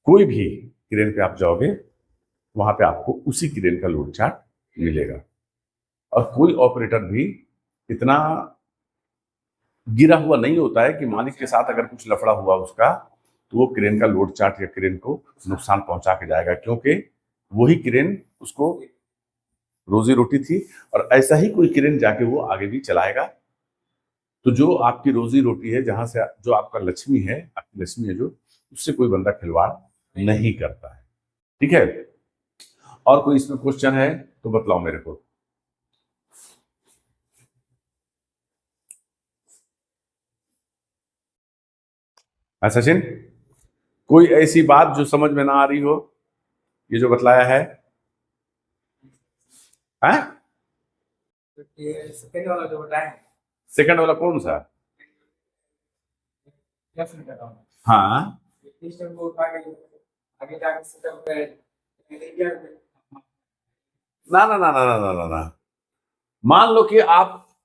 कोई भी क्रेन पे आप जाओगे वहां पे आपको उसी क्रेन का लोड चार्ट मिलेगा, और कोई ऑपरेटर भी इतना गिरा हुआ नहीं होता है कि मालिक के साथ अगर कुछ लफड़ा हुआ उसका तो वो क्रेन का लोड चार्ट या क्रेन को नुकसान पहुंचा के जाएगा, क्योंकि वही क्रेन उसको रोजी रोटी थी, और ऐसा ही कोई क्रेन जाके वो आगे भी चलाएगा। तो जो आपकी रोजी रोटी है, जहां से जो आपका लक्ष्मी है, आपकी लक्ष्मी है जो, उससे कोई बंदा खिलवाड़ नहीं करता है, ठीक है। और कोई इसमें क्वेश्चन है तो बतलाओ मेरे को। सचिन, कोई ऐसी बात जो समझ में ना आ रही हो, ये जो बतलाया है? सेकंड वाला जो बताएं, सेकंड वाला कौन सा? हाँ, सिस्टम को उठा के आगे जाके सिस्टम पे ना ना ना ना ना ना ना, मान लो कि आप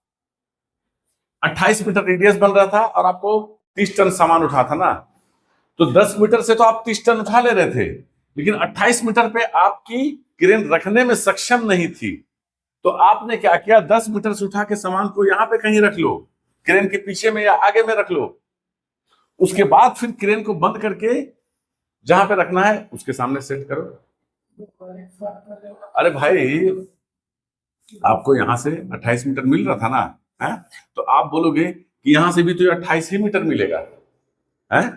28 मीटर रेडियस बन रहा था और आपको 30 टन सामान उठा था ना, तो 10 मीटर से तो आप 30 टन उठा ले रहे थे, लेकिन 28 मीटर पे आपकी क्रेन रखने में सक्षम नहीं थी, तो आपने क्या किया, 10 मीटर से उठा के सामान को यहां पे कहीं रख लो, क्रेन के पीछे में या आगे में रख लो। उसके बाद फिर क्रेन को बंद करके जहां पे रखना है उसके सामने सेट करो। अरे भाई, आपको यहां से 28 मीटर मिल रहा था ना, है? तो आप बोलोगे कि यहां से भी तो 28 ही मीटर मिलेगा, है?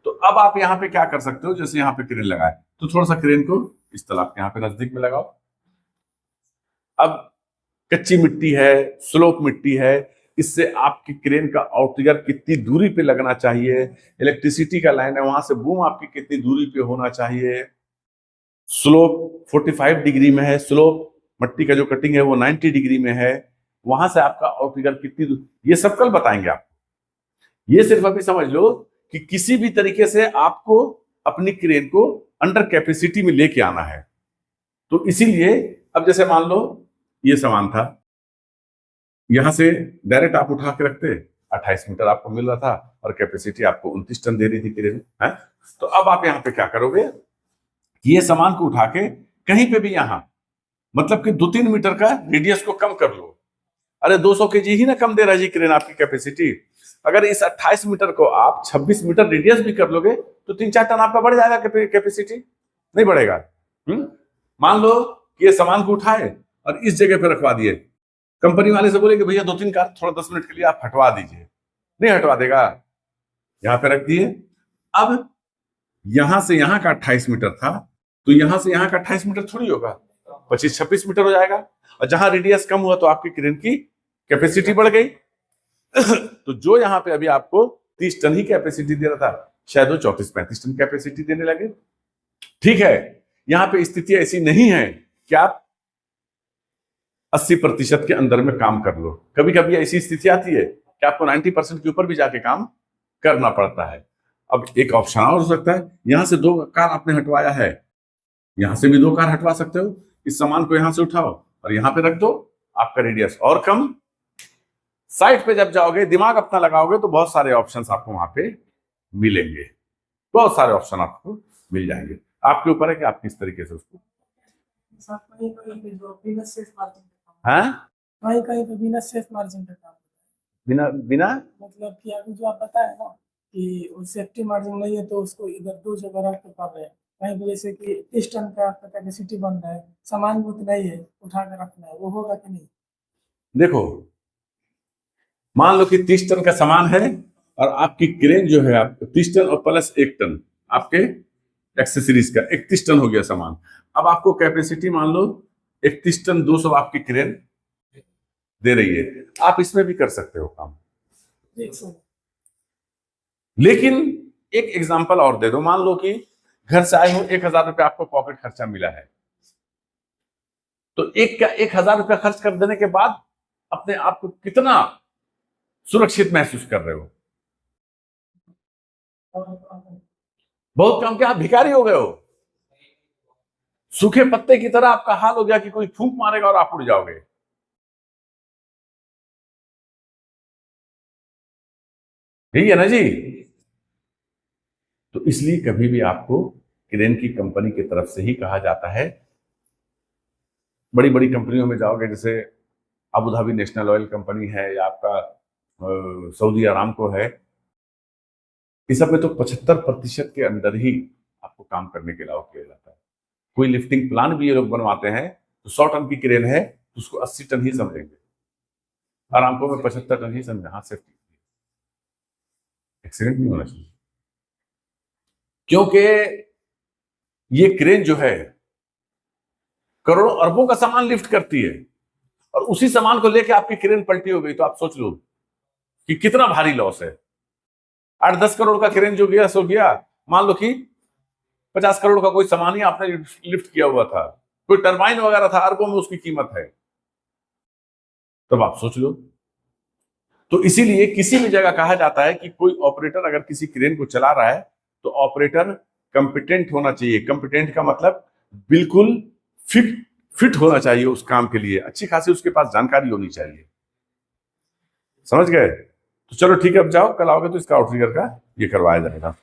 तो अब आप यहाँ पे क्या कर सकते हो, जैसे यहाँ पे क्रेन लगाए तो थोड़ा सा क्रेन को इस तालाब के यहाँ पे नजदीक में लगाओ। अब कच्ची मिट्टी है, स्लोप मिट्टी है, इससे आपकी क्रेन का आउटरियर कितनी दूरी पे लगना चाहिए, इलेक्ट्रिसिटी का लाइन है वहां से बूम आपकी कितनी दूरी पे होना चाहिए, स्लोप 45 डिग्री में है, स्लोप मट्टी का जो कटिंग है वो 90 डिग्री में है, वहां से आपका आउटरियर कितनी दूर, ये सब कल बताएंगे आपको। ये सिर्फ अभी समझ लो कि किसी भी तरीके से आपको अपनी क्रेन को अंडर कैपेसिटी में लेके आना है। तो इसीलिए अब जैसे मान लो ये सामान था, यहां से डायरेक्ट आप उठा के रखते, 28 मीटर आपको मिल रहा था और कैपेसिटी आपको 29 टन दे रही थी क्रेन, है? तो अब आप यहाँ पे क्या करोगे कि ये सामान को उठा के कहीं पे भी यहां, मतलब कि 2-3 मीटर का रेडियस को कम कर लो। अरे 200 केजी ही ना कम दे रहा है जी क्रेन आपकी कैपेसिटी। अगर इस 28 मीटर को आप 26 मीटर रेडियस भी कर लोगे तो 3-4 टन आपका बढ़ जाएगा कैपेसिटी, नहीं बढ़ेगा? मान लो कि ये सामान को उठाए और इस जगह पे रखवा दिए, कंपनी वाले से बोले कि भैया 2-3 कार थोड़ा 10 मिनट के लिए आप हटवा दीजिए, नहीं हटवा देगा, यहां पे रख दिए। अब यहां से यहां का 28 मीटर था, तो यहां से यहां का 28 मीटर थोड़ी होगा, 25-26 मीटर हो जाएगा, और जहां रेडियस कम हुआ तो आपकी क्रेन की कैपेसिटी बढ़ गई। तो जो यहां पे अभी आपको 30 टन ही कैपेसिटी दे रहा था, शायद वो 34-35 टन कैपेसिटी देने लगे। ठीक है, यहां पे स्थिति ऐसी नहीं है कि आप 80% के अंदर में काम कर लो। कभी कभी ऐसी स्थिति आती है कि आपको 90% के ऊपर भी जाके काम करना पड़ता है। अब एक ऑप्शन और हो सकता है, यहां से 2 कार आपने हटवाया है, यहां से भी 2 कार हटवा सकते हो, इस सामान को यहां से उठाओ और यहां पे रख दो, आपका रेडियस और कम। साइट पे जब जाओगे, दिमाग अपना लगाओगे तो बहुत सारे ऑप्शंस आपको वहां पे मिलेंगे, बहुत सारे ऑप्शन आपको मिल जाएंगे। आपके ऊपर है कि आप किस तरीके से उसको, कहीं कहीं पे जो बिना सेफ मार्जिन का काम, हाँ, कहीं कहीं पे बिना सेफ मार्जिन का काम, बिना बिना मतलब कि अभी जो आप बताए ना कि वो सेफ्टी मार्जिन नहीं है तो उसको इधर 2 जगह रख के कर रहे हैं, कहीं पे जैसे कि 30 टन का आपका कैपेसिटी बन रहा है, सामान बहुत नहीं है, उठा कर रखना है, वो होगा कि नहीं? देखो, मान लो कि 30 टन का सामान है और आपकी क्रेन जो है आपको 30 टन और प्लस 1 टन आपके एक्सेसरीज का 31 टन हो गया सामान। अब आपको कैपेसिटी मान लो 31 टन 200 आपकी क्रेन दे रही है, आप इसमें भी कर सकते हो काम। लेकिन एक एग्जांपल और दे दो, मान लो कि घर से आए हो, 1000 रुपये आपको पॉकेट खर्चा मिला है, तो एक का 1000 रुपया खर्च कर देने के बाद अपने आप को कितना सुरक्षित महसूस कर रहे हो? बहुत कम, क्या आप भिखारी हो गए हो? सूखे पत्ते की तरह आपका हाल हो गया कि कोई फूंक मारेगा और आप उड़ जाओगे। यही है ना जी? तो इसलिए कभी भी आपको क्रेन की कंपनी की तरफ से ही कहा जाता है, बड़ी बड़ी कंपनियों में जाओगे, जैसे Abu Dhabi national oil company है या आपका सऊदी अरामको है, इस सब में तो 75% के अंदर ही आपको काम करने के अलावा किया जाता है। कोई लिफ्टिंग प्लान भी ये लोग बनवाते हैं तो 100 टन की क्रेन है तो उसको 80 टन ही समझेंगे, अरामको में 75 टन ही समझे। हाँ, सेफ्टी, एक्सीडेंट नहीं होना चाहिए, क्योंकि ये क्रेन जो है करोड़ों अरबों का सामान लिफ्ट करती है, और उसी सामान को लेकर आपकी क्रेन पलटी हो गई तो आप सोच लो कि कितना भारी लॉस है। 8-10 करोड़ का क्रेन जो गया सो गया, मान लो कि 50 करोड़ का कोई सामान ही आपने लिफ्ट किया हुआ था, कोई टरबाइन वगैरह था, अरबों में उसकी कीमत है, तब आप सोच लो। तो इसीलिए किसी भी जगह कहा जाता है कि कोई ऑपरेटर अगर किसी क्रेन को चला रहा है तो ऑपरेटर कंपिटेंट होना चाहिए। कंपिटेंट का मतलब बिल्कुल फिट होना चाहिए उस काम के लिए, अच्छी खासी उसके पास जानकारी होनी चाहिए। समझ गए? तो चलो ठीक है, अब जाओ, कल आओगे तो इसका आउटरियर का ये करवाया जाएगा।